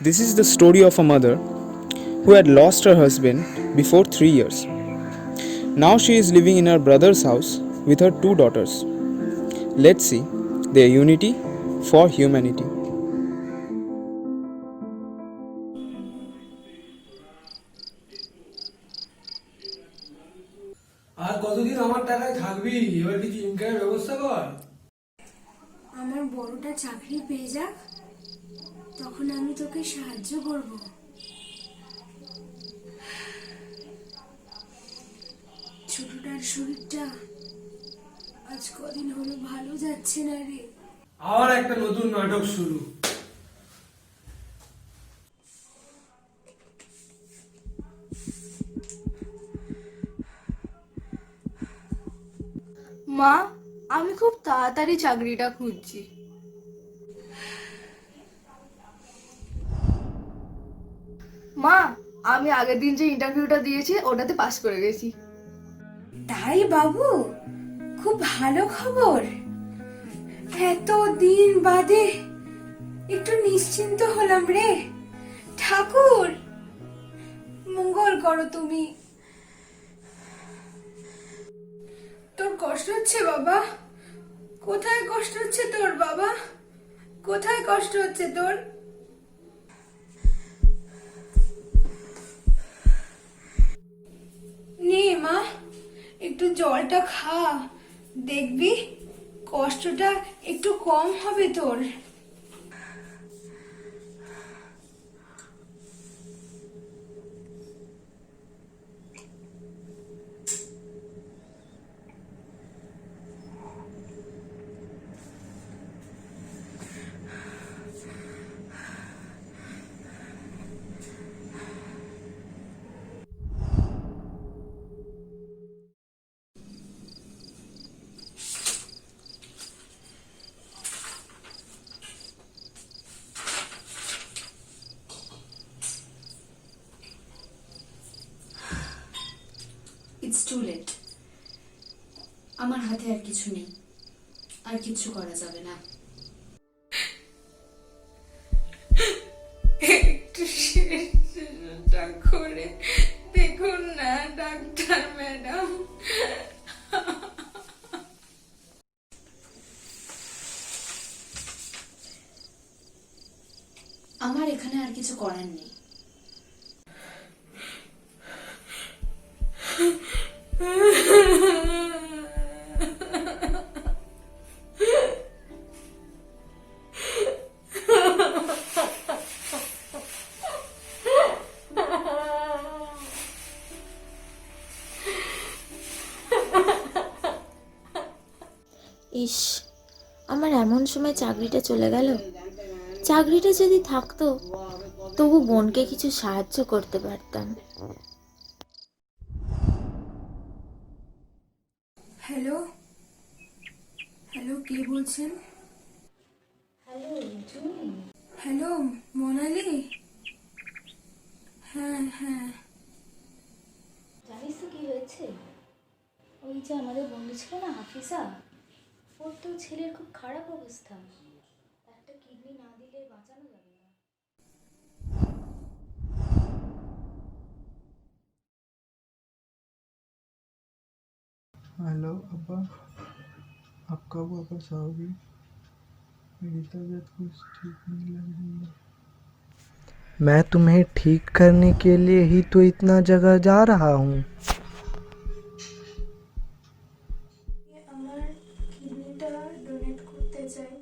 This is the story of a mother who had lost her husband before 3 years. Now she is living in her brother's house with her two daughters. Let's see their unity for humanity. আর কতদিন আমার টাকায় থাকবি? এবার কিছু ইনকামের ব্যবস্থা কর। আমার বড়টা চাকরি পেয়ে যাক, তখন আমি তোকে সাহায্য করব। ছোটটার শরীরটা আজ কদিন হলো ভালো যাচ্ছে না রে। আবার একটা নতুন নাটক শুরু। মা, আমি খুব তাড়াতাড়ি চাকরিটা খুঁজছি। মা, আমি আগের দিন যে ইন্টারভিউটা দিয়েছি ওটাতে পাস করে গেছি। তাই বাবু, খুব ভালো খবর। এত দিন বাদে একটু নিশ্চিন্ত হলাম রে। ঠাকুর মঙ্গল করো তুমি। তোর কষ্ট হচ্ছে বাবা? কোথায় কষ্ট হচ্ছে তোর বাবা? কোথায় কষ্ট হচ্ছে তোর? নে মা, একটু জলটা খা, দেখবি কষ্টটা একটু কম হবে তোর। It's too late. আমার হাতে আর কিছু নেই, আর কিছু করা যাবে না। একটু চেষ্টা করে দেখুন না ডাক্তার ম্যাডাম। আমার এখানে আর কিছু করার নেই। ইস, আমার এমন সময় চাকরিটা চলে গেল। চাকরিটা যদি থাকতো তবু বোনকে কিছু সাহায্য করতে পারতাম। হ্যালো হ্যালো, কে বলছেন? হ্যালো মোনালি? হ্যাঁ হ্যাঁ। জানিস তো কি হয়েছে? ওই যে আমাদের বন্ধু ছিল না হাফিজা, ওর তো ছেলের খুব খারাপ অবস্থা। একটা কিডনি না দিলে বাঁচানো যাবে না। हेलो अब्बा, आप कब वापस आओगे? मेरी तबीयत कुछ ठीक नहीं लग रही है। मैं तुम्हें ठीक करने के लिए ही तो इतना जगह जा रहा हूँ। আমার কিডনিটা ডোনেট করতে চাই।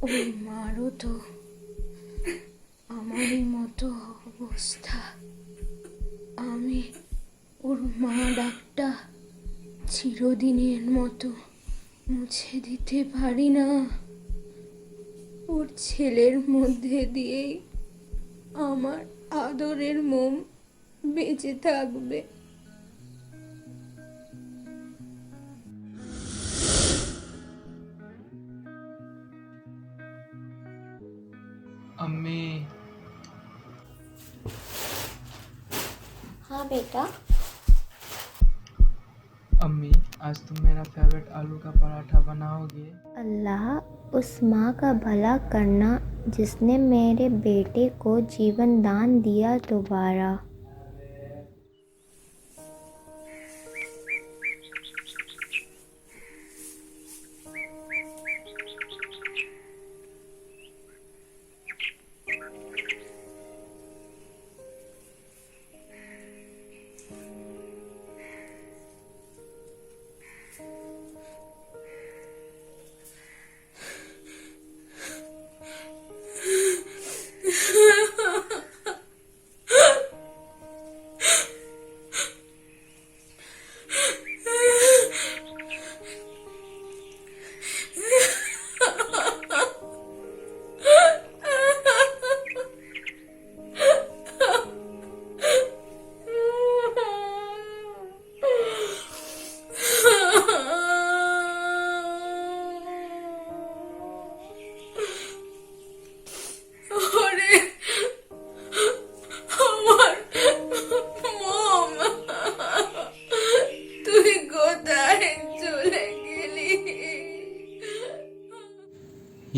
ওই মারও তো আমারই মতো অবস্থা। আমি ওর মা ডাকটা চিরদিনের মতো মুছে দিতে পারি না। ওর ছেলের মধ্যে দিয়েই আমার আদরের মোম বেঁচে থাকবে। मम्मी। हाँ बेटा। अम्मी, आज तुम मेरा फेवरेट आलू का पराठा बनाओगे? अल्लाह उस माँ का भला करना जिसने मेरे बेटे को जीवन दान दिया दोबारा।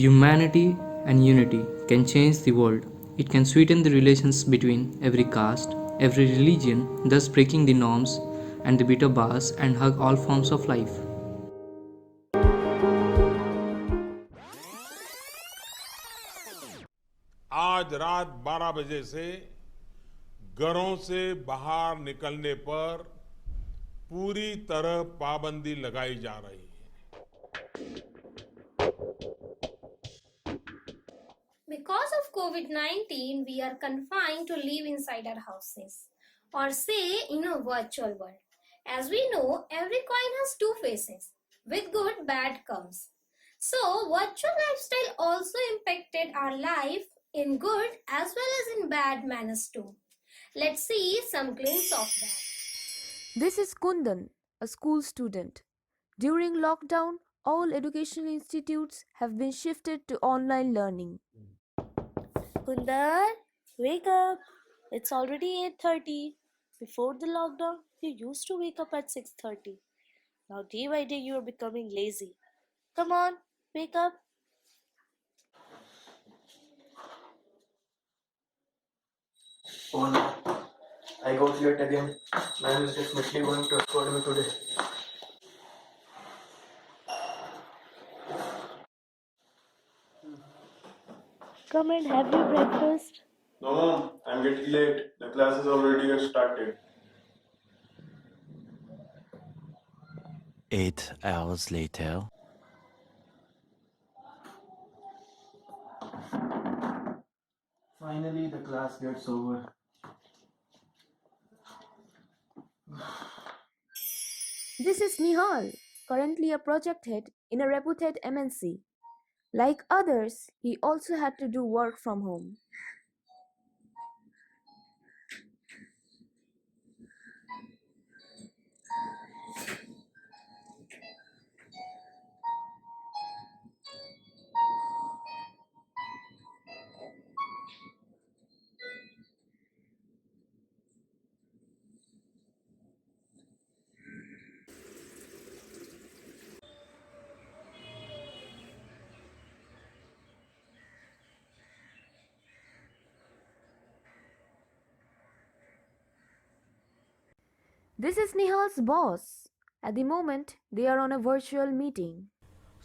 Humanity and unity can change the world. It can sweeten the relations between every caste, every religion, thus breaking the norms and the bitter bars and hug all forms of life. आज रात 12 बजे से घरों से बाहर निकलने पर पूरी तरह पाबंदी लगाई जा रही है। Because of COVID-19, we are confined to live inside our houses or say in a virtual world. As we know, every coin has two faces. With good, bad comes. So, virtual lifestyle also impacted our life in good as well as in bad manners too. Let's see some glimpse of that. This is Kundan, a school student. During lockdown, all educational institutes have been shifted to online learning. Kundar, wake up. It's already 8:30. Before the lockdown, you used to wake up at 6:30. Now day by day you are becoming lazy. Come on, wake up. Oh no, I got late again. Man is definitely going to scold me today. Come and have your breakfast. No, Mom, I'm getting late. The class is already started. 8 hours later. Finally, the class gets over. This is Nihal, currently a project head in a reputed MNC. Like others, he also had to do work from home. This is Nihal's boss. At the moment, they are on a virtual meeting.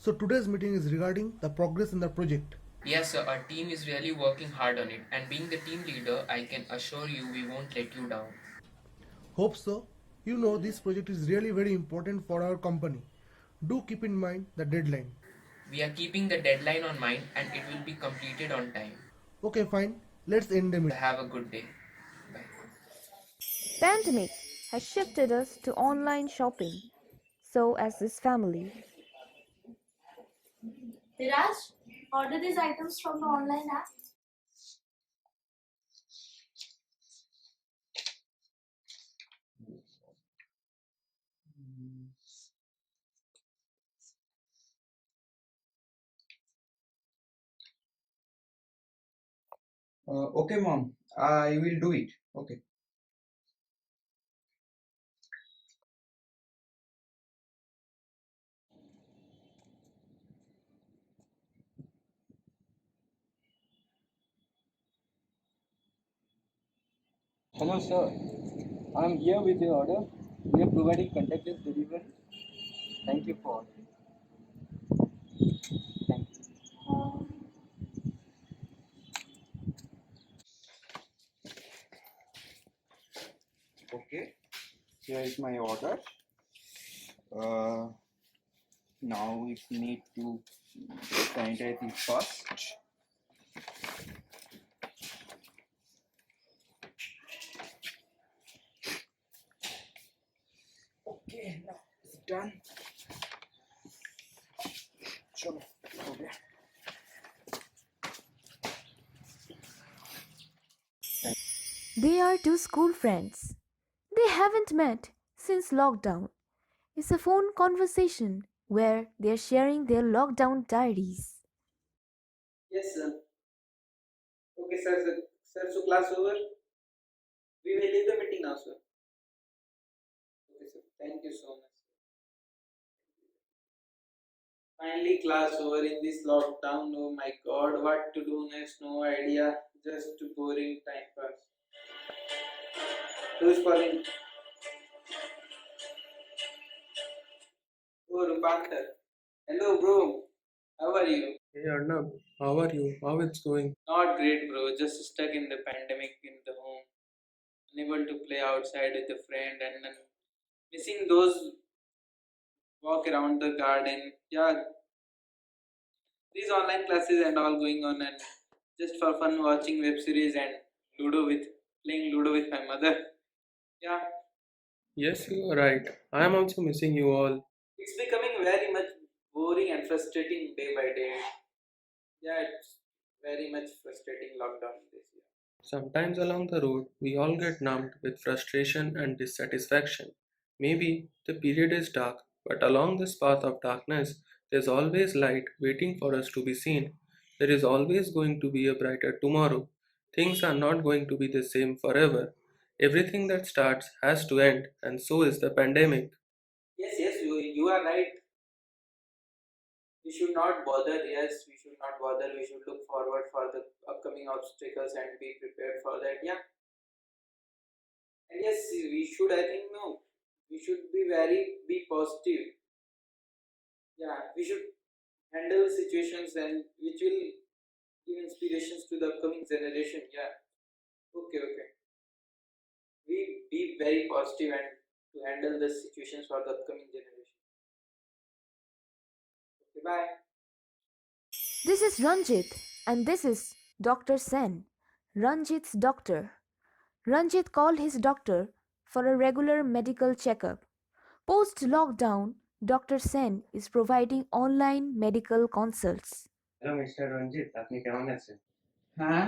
So today's meeting is regarding the progress in the project. Yes, sir, our team is really working hard on it, and being the team leader, I can assure you we won't let you down. Hope so. You know this project is really very important for our company. Do keep in mind the deadline. We are keeping the deadline on mind and it will be completed on time. Okay, fine. Let's end the meeting. Have a good day. Bye. Pandemic has shifted us to online shopping. So as this family. Viraj, order these items from the online app. Okay, mom. I will do it. Okay. Hello, sir. I'm here with the order. We are providing contactless delivery. Thank you for ordering. Thank you. Okay. Here is my order. Uh, Now we need to sanitize it first. Okay, now it's done. Chalo, हो गया. They are two school friends. They haven't met since lockdown. It's a phone conversation where they're sharing their lockdown diaries. Yes, sir. Okay, sir, so class over. We will leave the meeting now, sir. Okay, sir. Thank you so much. Finally, class over in this lockdown. Oh my God, what to do next? No idea. Just boring time pass. Who's calling? Oh, Rupantar. Hello, bro. How are you? Hey Arnab, how are you? How it's going? Not great, bro. Just stuck in the pandemic in the home. Unable to play outside with a friend and then missing those walk around the garden. Yeah, these online classes and all going on and just for fun watching web series and playing Ludo with my mother. Yeah, Yes, you are right. I am also missing you all. it's becoming very much boring and frustrating day by day. Yeah, it's very much frustrating lockdown this year. Sometimes along the road, we all get numbed with frustration and dissatisfaction. Maybe the period is dark, but along this path of darkness, there's always light waiting for us to be seen. There is always going to be a brighter tomorrow. Things are not going to be the same forever. Everything that starts has to end, and so is the pandemic. Yes, you are right. We should not bother. Yes, we should not bother. We should look forward for the upcoming obstacles and be prepared for that. Yeah, and yes, we should. I think no, we should be positive. Yeah, we should handle situations and which will give inspirations to the upcoming generation. Yeah. Okay. We be very positive and to handle the situations for the upcoming generation. Okay, bye. This is Ranjit and this is Dr. Sen, Ranjit's doctor. Ranjit called his doctor for a regular medical checkup. Post lockdown, Dr. Sen is providing online medical consults. Hello mister Ranjit, আপনি কেমন আছেন? হ্যাঁ,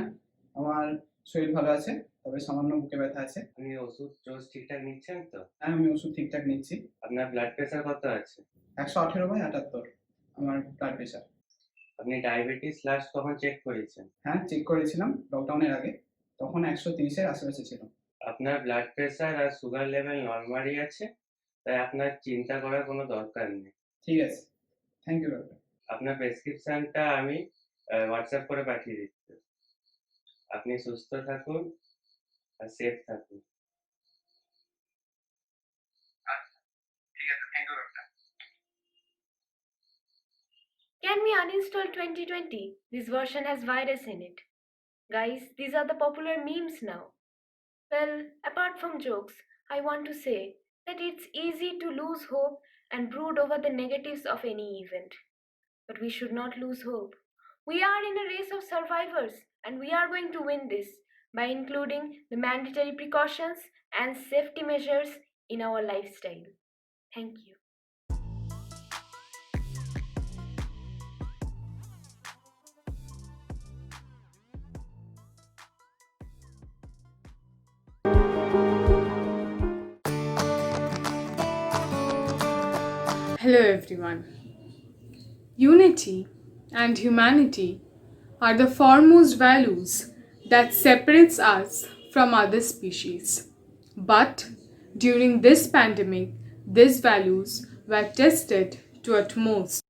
আমার শরীর ভালো আছে, তবে সামান্য বুকে ব্যথা আছে। আপনি ওষুধ রোজ ঠিকঠাক নিচ্ছেন তো? হ্যাঁ, আমি ওষুধ ঠিকঠাক নিচ্ছি। আপনার ব্লাড প্রেশার কত আছে? 118/78 আমার ব্লাড প্রেশার। আপনি ডায়াবেটিস লাস্ট কখন চেক করেছেন? হ্যাঁ, চেক করেছিলাম লকডাউনের আগে, তখন 130-এর আশেপাশে ছিল। আপনার ব্লাড প্রেশার আর সুগার লেভেল নরমালি আছে, তাই আপনার চিন্তা করার কোনো দরকার নেই। ঠিক আছে, থ্যাংক ইউ ডক্টর। আপনার প্রেসক্রিপশনটা আমি হোয়াটসঅ্যাপ করে পাঠিয়ে দিচ্ছি। আপনি সুস্থ থাকুন আর সেফ থাকুন। ঠিক আছে, thank you doctor. Can we uninstall 2020? This version has virus in it. Guys, these are the popular memes now. Well, apart from jokes, I want to say that it's easy to lose hope and brood over the negatives of any event. But we should not lose hope. We are in a race of survivors and we are going to win this by including the mandatory precautions and safety measures in our lifestyle. Thank you. Hello everyone. Unity and humanity are the foremost values that separates us from other species. But during this pandemic, these values were tested to utmost.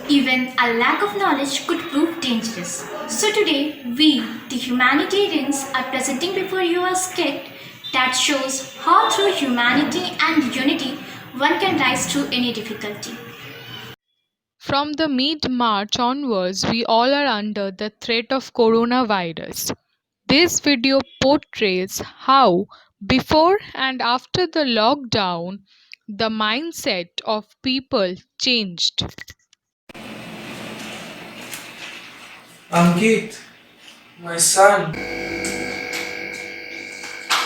Even a lack of knowledge could prove dangerous. So today, we, the humanitarians, are presenting before you a skit that shows how through humanity and unity one can rise through any difficulty. From the mid-March onwards, we all are under the threat of coronavirus. This video portrays how, before and after the lockdown, the mindset of people changed. Ankit, my son.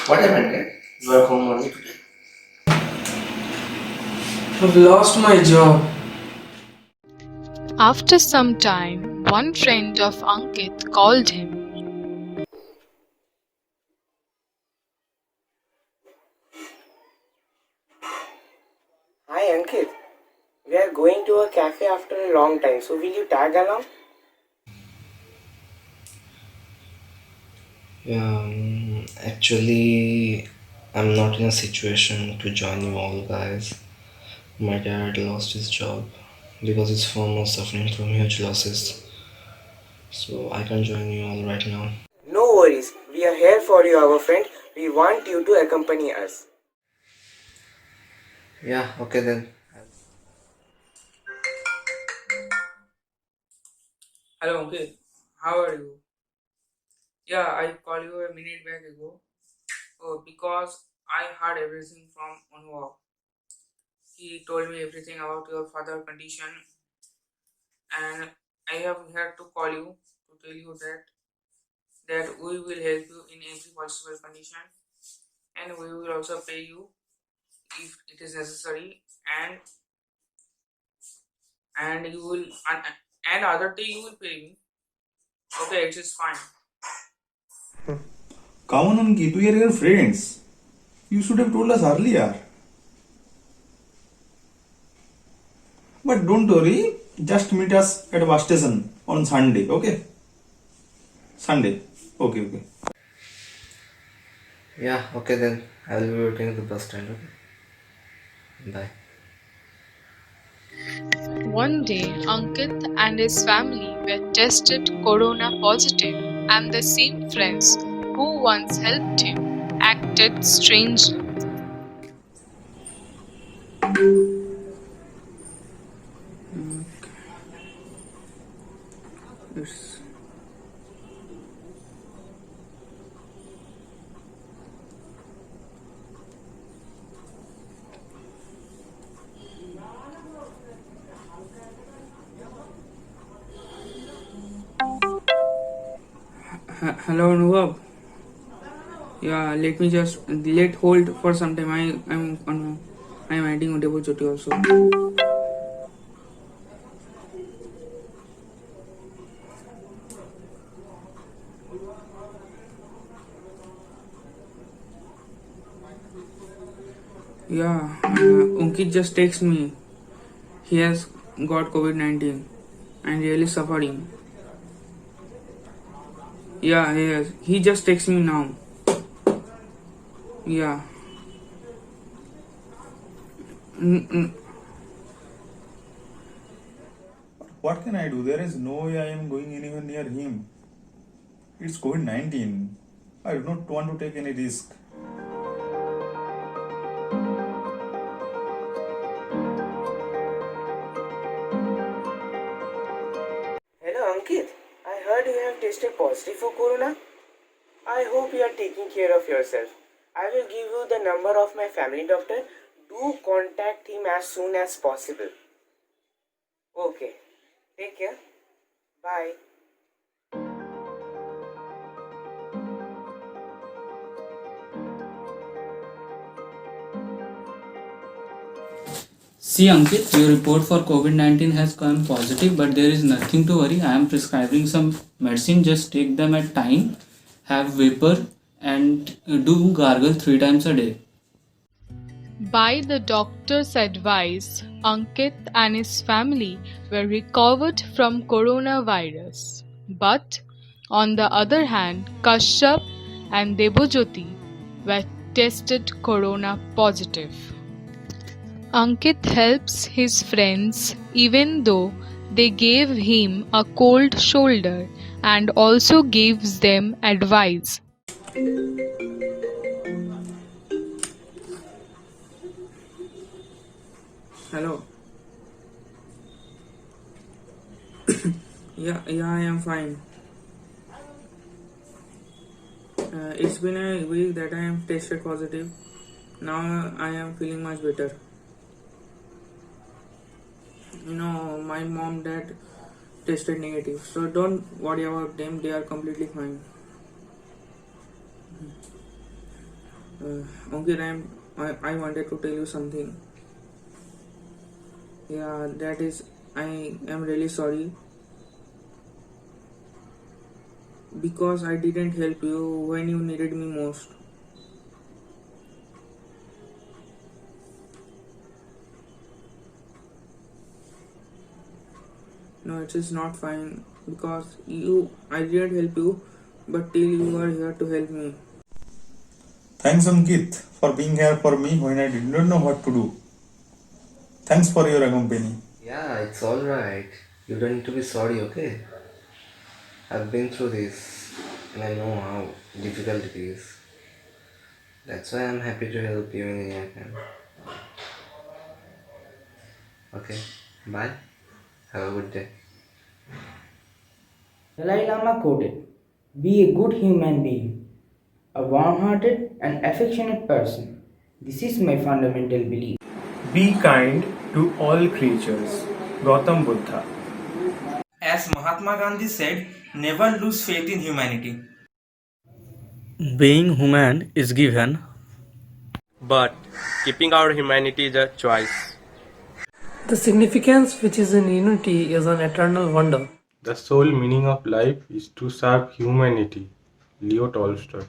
What happened, kid? You are home only today. I've lost my job. After some time, one friend of Ankit called him. Hi Ankit, we are going to a cafe after a long time, so will you tag along? Actually, I'm not in a situation to join you all, guys. My dad lost his job because his firm was suffering from huge losses. So I can't join you all right now. No worries, we are here for you, our friend. We want you to accompany us. Yeah, okay then. Hello, Ankit. How are you? Yeah, I called you a minute back ago. Oh, because I heard everything from Anwar. He told me everything about your father condition, and I have had to call you to tell you that we will help you in every possible condition, and we will also pay you if it is necessary, and you will and other day you will pay me. Okay, it is fine. Come on, Ankit, we are your friends. You should have told us earlier. But don't worry, just meet us at bus station on Sunday, okay? Sunday. Okay. Yeah, okay then. I will be waiting at the bus stand, okay? Bye. One day, Ankit and his family were tested corona positive, and the same friends who once helped him acted strangely. Yes. Hello, Anubhav. Yeah, let hold for some time. I am adding Udaypur Jyoti also. Yeah, Ankit just texts me. He has got COVID-19 and really suffering. Yeah, he has. He just texts me now. Yeah. What can I do? There is no way I am going anywhere near him. It's COVID-19. I do not want to take any risk. Hello Ankit, I heard you have tested positive for corona. I hope you are taking care of yourself. I will give you the number of my family doctor. Do contact him as soon as possible. Okay, take care. Bye. See Ankit, your report for COVID-19 has come positive, but there is nothing to worry. I am prescribing some medicine. Just take them at time, have vapor, and do gargle 3 times a day. By the doctor's advice, Ankit and his family were recovered from coronavirus. But On the other hand, Kashyap and Debojyoti were tested corona positive. Ankit helps his friends even though they gave him a cold shoulder and also gives them advice. Hello. Yeah, I am fine. It's been a week that I am tested positive. Now I am feeling much better. My mom, dad tested negative, so don't worry about them. They are completely fine. Okay, I wanted to tell you something. Yeah, that is, I am really sorry because I didn't help you when you needed me most. No, it is not fine because I didn't help you, but till you are here to help me. Thanks, Ankit, for being here for me when I did not know what to do. Thanks for your company. Yeah, it's alright. You don't need to be sorry, okay? I've been through this and I know how difficult it is. That's why I'm happy to help you in any way I can. Okay, bye. Have a good day. Dalai Lama quoted, "Be a good human being, a warm-hearted and affectionate person. This is my fundamental belief." Be kind to all creatures. Gautam Buddha. As Mahatma Gandhi said, never lose faith in humanity. Being human is given, but keeping our humanity is a choice. The significance which is in unity is an eternal wonder. The sole meaning of life is to serve humanity. Leo Tolstoy.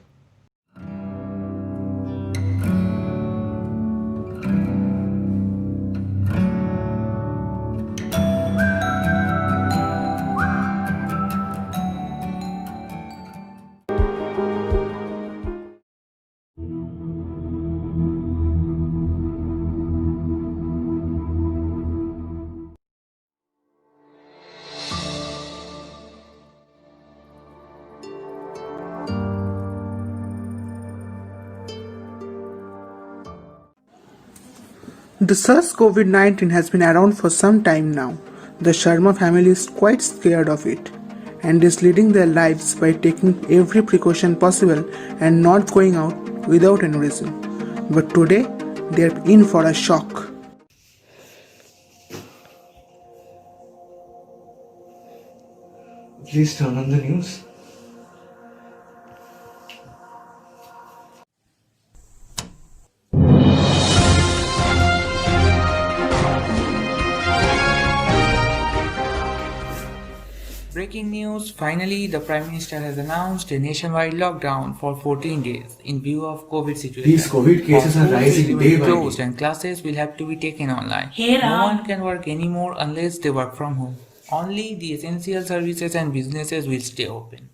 The SARS-CoV-19 has been around for some time now. The Sharma family is quite scared of it and is leading their lives by taking every precaution possible and not going out without any reason. But today, they are in for a shock. Please turn on the news. Breaking news, finally the Prime Minister has announced a nationwide lockdown for 14 days in view of COVID situation. These COVID cases are rising day by Closed day. and classes will have to be taken online. Hey, no Ram. one can work anymore unless they work from home. Only the essential services and businesses will stay open.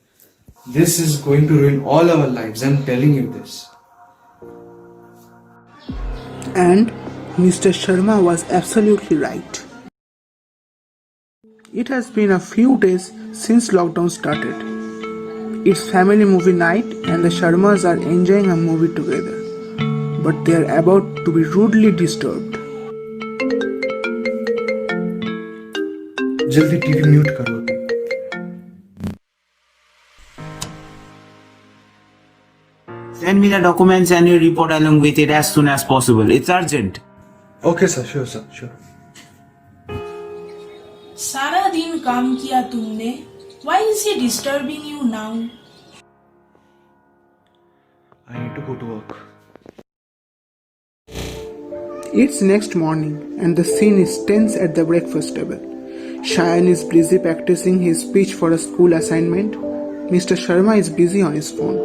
This is going to ruin all our lives, I'm telling you this. And Mr. Sharma was absolutely right. It has been a few days since lockdown started. It's family movie night and the Sharmas are enjoying a movie together. But they are about to be rudely disturbed. जल्दी TV mute करो. Send me the documents and your report along with it as soon as possible. It's urgent. Okay sir, sure sir, sure. सारा दिन काम किया तुमने. Why is he disturbing you now? I need to go to work. It's next morning and the scene is tense at the breakfast table. Shayan is busy practicing his speech for a school assignment. Mr. Sharma is busy on his phone.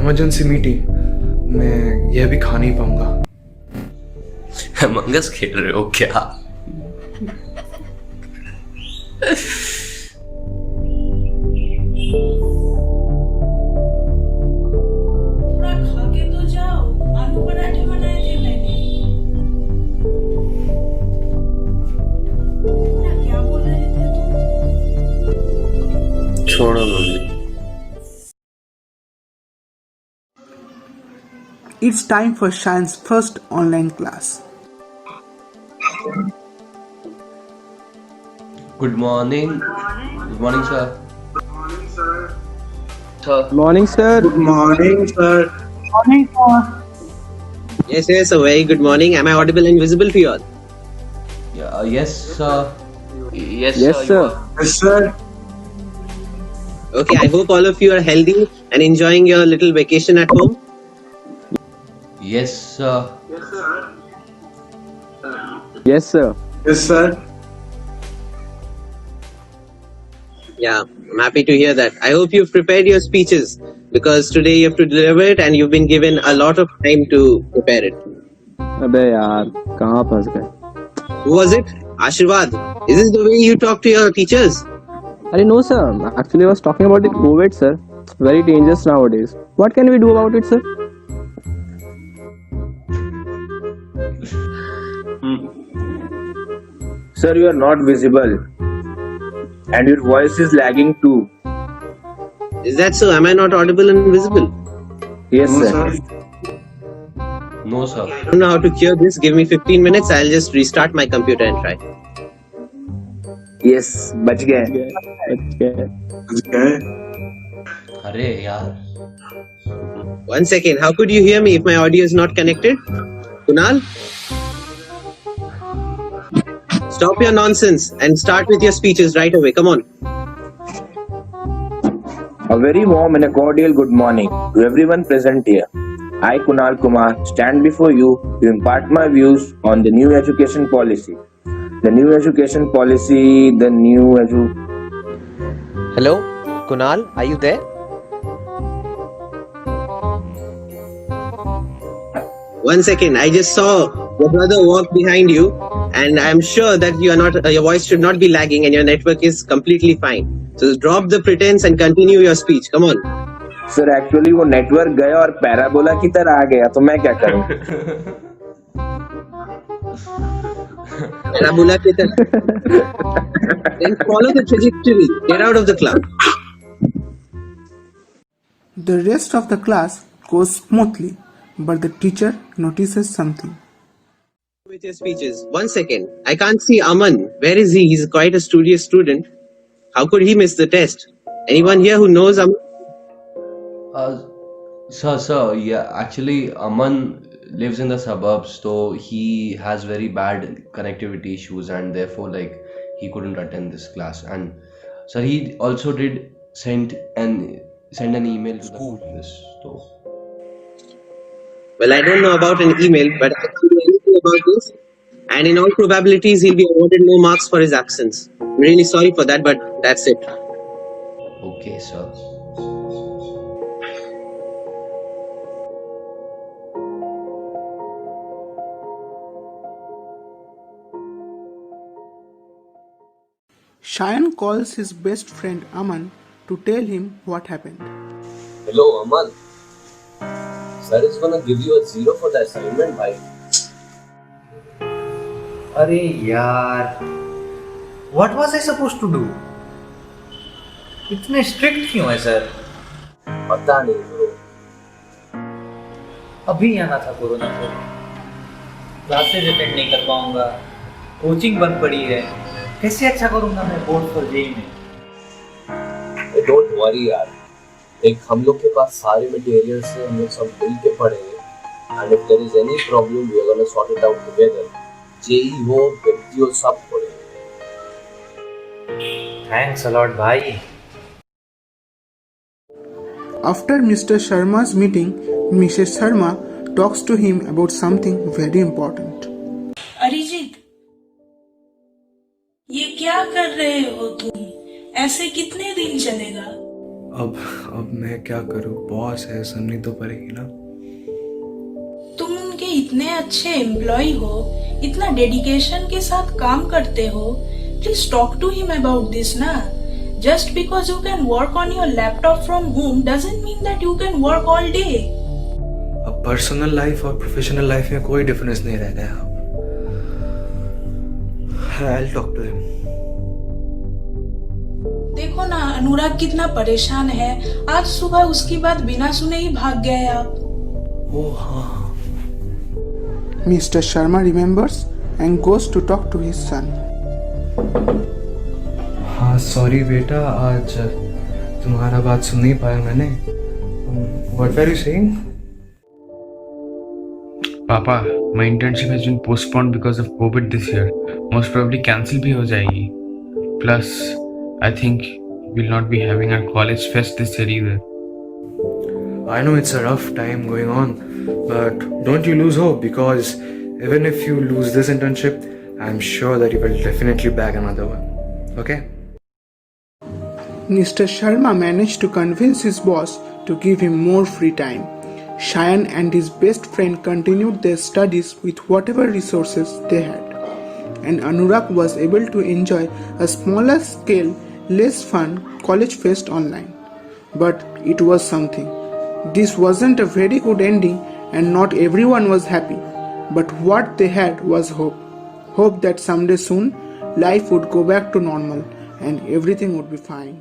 Emergency meeting, मैं यह भी खा नहीं पाऊंगा। मंगस खेल रहे हो क्या? थोड़ा खा के तो जाओ, आलू पराठे बनाए थे मैंने। क्या बोल रहे थे तुम? छोड़ो mummy. It's time for Shayan's first online class. Good morning. Good morning, sir. Sir. Morning, sir. Good morning, sir. Morning, sir. Yes, a very good morning. Am I audible and visible to you all? Yeah, yes, sir. Yes, Yes, sir. sir. Yes, sir. Okay, I hope all of you are healthy and enjoying your little vacation at home. Yes, sir. Yes, sir. Yes, sir. Yeah, I'm happy to hear that. I hope you've prepared your speeches because today you have to deliver it and you've been given a lot of time to prepare it. अबे यार, कहाँ फंस गए? Who was it? Ashirwad. Is this the way you talk to your teachers? अरे no, sir. Actually, I was talking about the COVID, sir. Very dangerous nowadays. What can we do about it, sir? Sir, you are not visible. And your voice is lagging too. Is that so? Am I not audible and visible? Yes, No, sir. No, sir. I don't know how to cure this. Give me 15 minutes. I'll just restart my computer and try. Yes, बच गए. अरे यार. One second. How could you hear me if my audio is not connected? Kunal? Stop your nonsense and start with your speeches right away. Come on. A very warm and a cordial good morning to everyone present here. I, Kunal Kumar, stand before you to impart my views on the new education policy. The new education policy, Hello, Kunal, are you there? One second, I just saw your brother walk behind you, and I'm sure that you are not. Your voice should not be lagging, and your network is completely fine. So drop the pretense and continue your speech. Come on. Sir, actually वो network गया और parabola की तरह आ गया, तो मैं क्या करूं? Parabola की तरह. Then follow the trajectory. Get out of the cloud. The rest of the class goes smoothly, but the teacher notices something. With your speeches. One second. I can't see Aman. Where is he? He's quite a studious student. How could he miss the test? Anyone here who knows Aman? Sir, yeah, actually, Aman lives in the suburbs, so he has very bad connectivity issues, and therefore, like, he couldn't attend this class. And sir, he also did send an email to the school. So. Well, I don't know about an email, but I can't do anything about this. And in all probabilities, he'll be awarded no marks for his absence. I'm really sorry for that, but that's it. Okay, sir. Shayan calls his best friend Aman to tell him what happened. Hello, Aman. Sir is gonna give you a 0 for the assignment, bhai. अरे यार, what was I supposed to do? इतने strict क्यों है sir? पता नहीं bro. अभी आना था कोरोना को, क्लासेज अटेंड नहीं कर पाऊंगा, कोचिंग बंद पड़ी है, कैसे अच्छा करूंगा मैं बोर्ड पर जेई में? डोंट वरी यार, एक हम लोग के पास सारे मटेरियल्स हैं, हम लोग सब मिल के पढ़े हैं, and if there is any problem we are gonna sort it out together. JE हो, पेप्टी हो, सब पढ़े. थैंक्स अ लॉट भाई. After Mr. Sharma's meeting, Mrs. Sharma talks to him about something very important. Arijit, ये क्या कर रहे हो तुम? ऐसे कितने दिन चलेगा? अब मैं क्या करूं? बॉस है, सुननी तो पड़ेगी ना। तुम उनके इतने अच्छे एम्प्लॉय हो, इतना डेडिकेशन के साथ काम करते हो, please talk to him about this ना। Just because you can work on your laptop from home doesn't mean that you can work all day. अब पर्सनल लाइफ और प्रोफेशनल लाइफ में कोई डिफरेंस नहीं रह गया अब। I'll talk to him. देखो ना अनुराग कितना परेशान है। आज सुबह उसकी बात बिना सुने ही भाग गए आप। ओह हाँ। Mr. Sharma remembers and goes to talk to his son. हाँ सॉरी बेटा, आज तुम्हारा बात सुन नहीं पाया मैंने। What were you saying? पापा, my internship has been postponed because of COVID this year. Most probably cancel भी हो जाएगी. Plus, I think we'll not be having our college fest this year either. I know it's a rough time going on, but don't you lose hope, because even if you lose this internship, I'm sure that you will definitely bag another one. Okay? Mr. Sharma managed to convince his boss to give him more free time. Shayan and his best friend continued their studies with whatever resources they had, and Anurag was able to enjoy a smaller scale, less fun college fest online. But it was something. This wasn't a very good ending, and not everyone was happy. But what they had was hope. Hope that someday soon life would go back to normal and everything would be fine.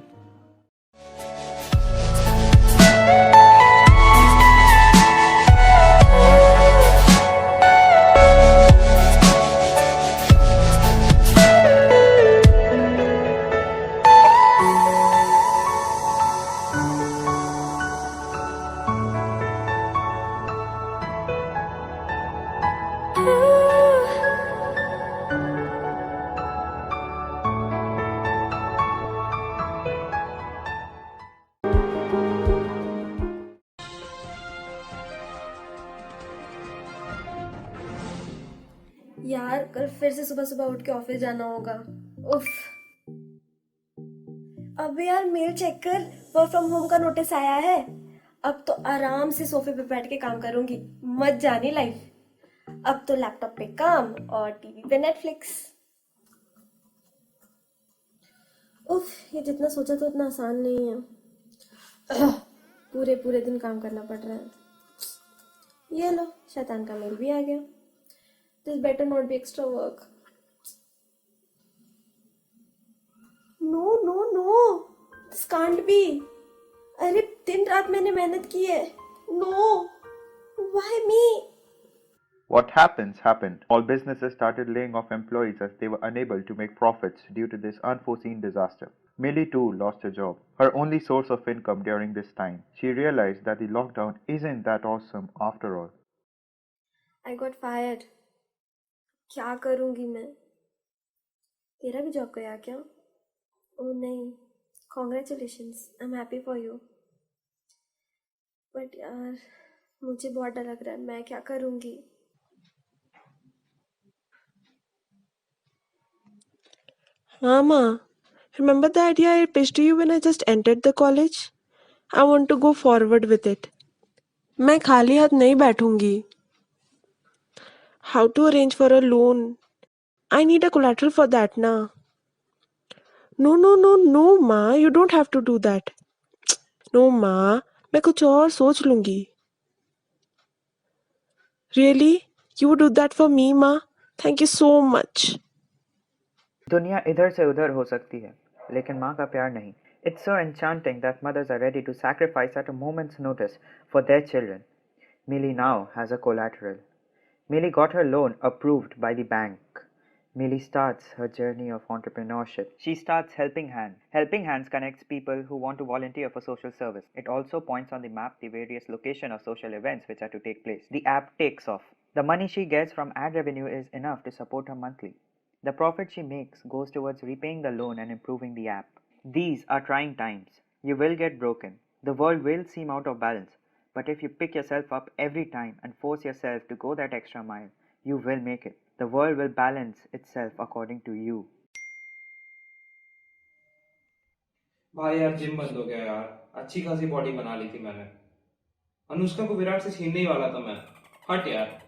यार कल फिर से सुबह सुबह उठ के office जाना होगा। उफ। अबे यार मेल चेक कर, वर्क फ्रॉम होम का नोटिस आया है। अब तो आराम से सोफे पे बैठ के काम करूंगी, मत जानी लाइफ। अब तो लैपटॉप पे काम और टीवी पे नेटफ्लिक्स। उफ, ये जितना सोचा था उतना आसान नहीं है। पूरे पूरे दिन काम करना पड़ रहा है। ये लो, शैतान का मेल भी आ गया। This better not be extra work. No. This can't be. अरे दिन रात मैंने मेहनत की है। No. Why me? What happened. All businesses started laying off employees as they were unable to make profits due to this unforeseen disaster. Millie too lost her job, her only source of income during this time. She realized that the lockdown isn't that awesome after all. I got fired. क्या करूंगी मैं? तेरा भी job गया क्या? ओह नहीं, congratulations, I am happy for you. But यार मुझे बहुत डर लग रहा है, मैं क्या करूंगी? Mama, remember the idea I pitched to you when I just entered the college? I want to go forward with it. मैं खाली हाथ नहीं बैठूंगी. How to arrange for a loan? I need a collateral for that, na. No, Ma, you don't have to do that. No, Ma, मैं कुछ और सोच लूंगी. Really? You would do that for me, Ma? Thank you so much. दुनिया इधर से उधर हो सकती है, लेकिन माँ का प्यार नहीं. It's so enchanting that mothers are ready to sacrifice at a moment's notice for their children. Millie now has a collateral. Millie got her loan approved by the bank. Millie starts her journey of entrepreneurship. She starts Helping Hands. Helping Hands connects people who want to volunteer for social service. It also points on the map the various locations of social events which are to take place. The app takes off. The money she gets from ad revenue is enough to support her monthly. The profit she makes goes towards repaying the loan and improving the app. These are trying times. You will get broken. The world will seem out of balance. But if you pick yourself up every time and force yourself to go that extra mile, you will make it. The world will balance itself according to you. भाई यार gym बंद हो गया यार, अच्छी खासी body बना ली थी मैंने। अनुष्का को विराट से छीनने ही वाला था मैं। हट यार।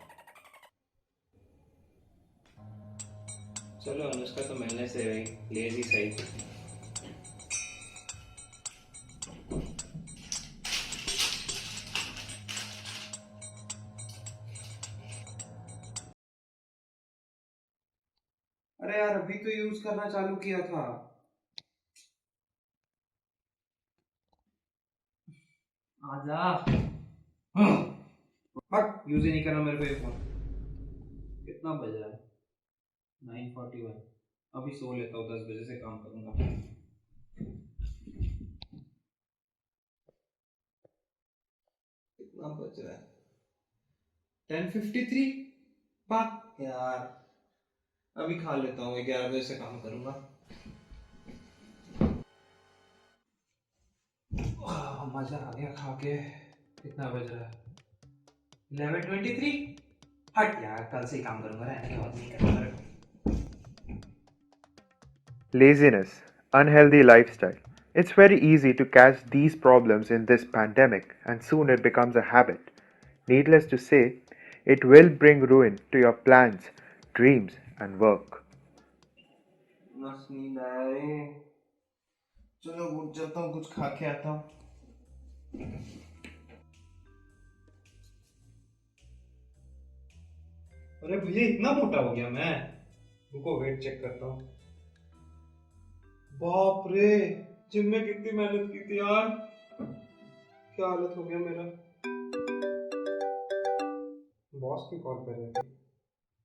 चलो अनुष्का तो मिलने से रही, लेजी सही थी। अरे यार अभी तो यूज करना चालू किया था। आजा। हट, यूज ही नहीं करना मेरे को ये फोन। कितना बजा है? 9:41। अभी सो लेता हूँ, 10 बजे से काम करूंगा। कितना बज रहा है? 10:53। बात यार, अभी खा लेता हूँ, 11 बजे से काम करूंगा। मजा आ गया खा के। कितना बज रहा है? 11:23। हट यार, कल से ही काम करूंगा, रहने के बाद नहीं करूंगा। Laziness, unhealthy lifestyle. It's very easy to catch these problems in this pandemic, and soon it becomes a habit. Needless to say, it will bring ruin to your plans, dreams, and work. मस्त नींद आया रे। चलो उठ जाता हूँ, कुछ खा के आता हूँ। अरे भैया इतना मोटा हो गया मैं। रुको वेट चेक करता हूँ। बाप रे, जिम में कितनी मेहनत की थी यार। क्या हालत हो गया मेरा। बॉस की कॉल कर रहे थे।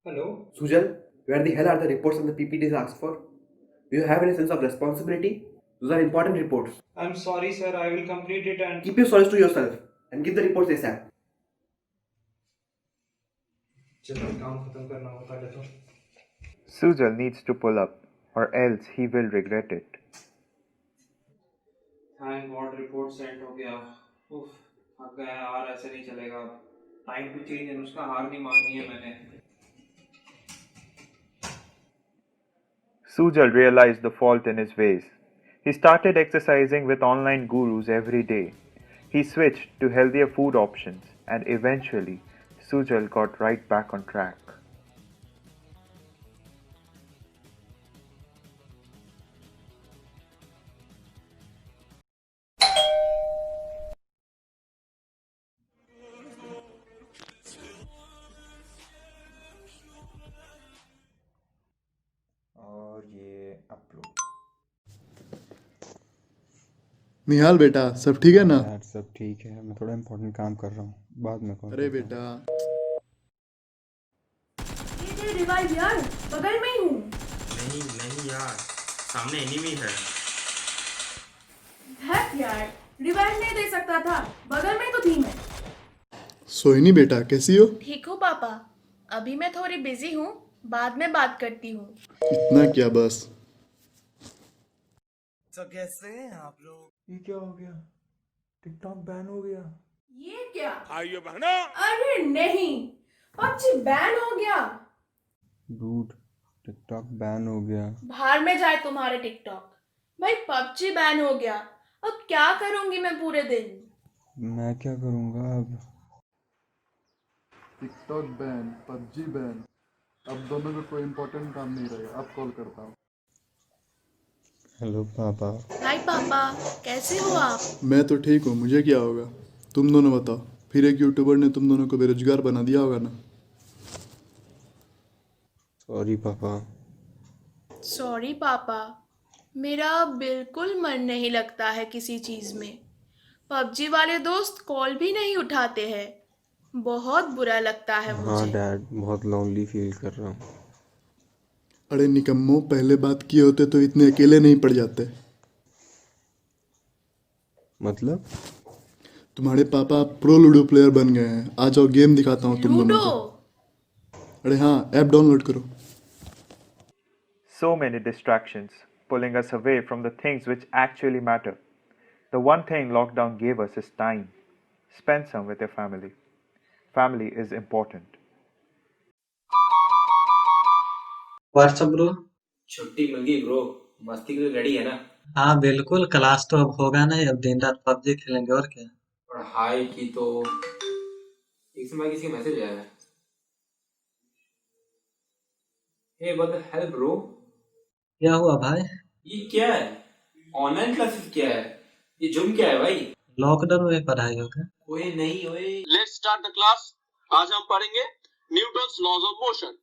Hello Sujal, where the hell are the reports and the PPTs asked for? Do you have any sense of responsibility? Those are important reports. I'm sorry sir, I will complete it and Keep your sorries to yourself and give the reports ASAP. चलो काम खत्म करना होता है तो। Sujal needs to pull up, or else he will regret it. Thank God report send हो गया। उफ, थक गया यार, ऐसे नहीं चलेगा। टाइम टू चेंज अनुष्का, हार नहीं माननी है मैंने। Sujal realized the fault in his ways. He started exercising with online gurus every day. He switched to healthier food options, and eventually, Sujal got right back on track. और ये upload. निहाल बेटा, सब ठीक है ना? यार सब ठीक है, मैं थोड़ा इम्पोर्टेंट काम कर रहा हूँ, बाद में कॉल अरे करता हूँ। बेटा, ये रिवाइव यार, बगल में ही हूँ। नहीं नहीं यार, सामने एनिमी है। धत यार, रिवाइव नहीं दे सकता था, बगल में तो थी मैं। सोहिनी बेटा कैसी हो? ठीक हूँ पापा, अभी मैं थोड़ी बिजी हूँ, बाद में बात करती हूँ। इतना क्या बस? तो कैसे हैं आप लोग? ये क्या हो गया? टिकटॉक बैन हो गया। ये क्या? भाइयों बहनों, अरे नहीं, पबजी बैन हो गया। डूड, टिकटॉक बैन हो गया। बाहर में जाए तुम्हारे टिकटॉक। भाई पबजी बैन हो गया, अब क्या करूंगी मैं पूरे दिन? मैं क्या करूँगा अब? टिकटॉक बैन, पबजी बैन, अब दोनों का कोई इम्पोर्टेंट काम नहीं रहेगा। अब कॉल करता हूँ। हेलो पापा। हाय पापा, कैसे हो आप? मैं तो ठीक हूँ, मुझे क्या होगा? तुम दोनों बताओ, फिर एक यूट्यूबर ने तुम दोनों को बेरोजगार बना दिया होगा ना? सॉरी पापा। सॉरी पापा, मेरा बिल्कुल मन नहीं लगता है किसी चीज़ में। पबजी वाले दोस्त कॉल भी नहीं उठाते हैं, बहुत बुरा लगता है हाँ मुझे। डैड, बहुत लोनली फील कर रहा हूँ। अरे निकम्मो, पहले बात किए होते तो इतने अकेले नहीं पड़ जाते। मतलब? तुम्हारे पापा प्रो लूडो प्लेयर बन गए हैं। आ जाओ, गेम दिखाता हूँ तुम दोनों को। अरे हाँ, ऐप डाउनलोड करो। So many distractions, pulling us away from the things which actually matter. The one thing lockdown gave us is time. Spend some with your family. Family is important. WhatsApp bro. छुट्टी मिल गई bro, मस्ती के लिए ready है ना? हाँ बिल्कुल, class तो अब होगा नहीं, अब दिन रात पबजी खेलेंगे और क्या। पढ़ाई की तो एक समय किसी का मैसेज आया है। Hey what the hell bro, क्या हुआ भाई? ये क्या है? ऑनलाइन क्लासेस क्या है? ये जूम क्या है भाई? लॉकडाउन में पढ़ाई होगा। ओए नहीं ओए। Let's start the class. आज हम पढ़ेंगे न्यूटन्स लॉज ऑफ मोशन।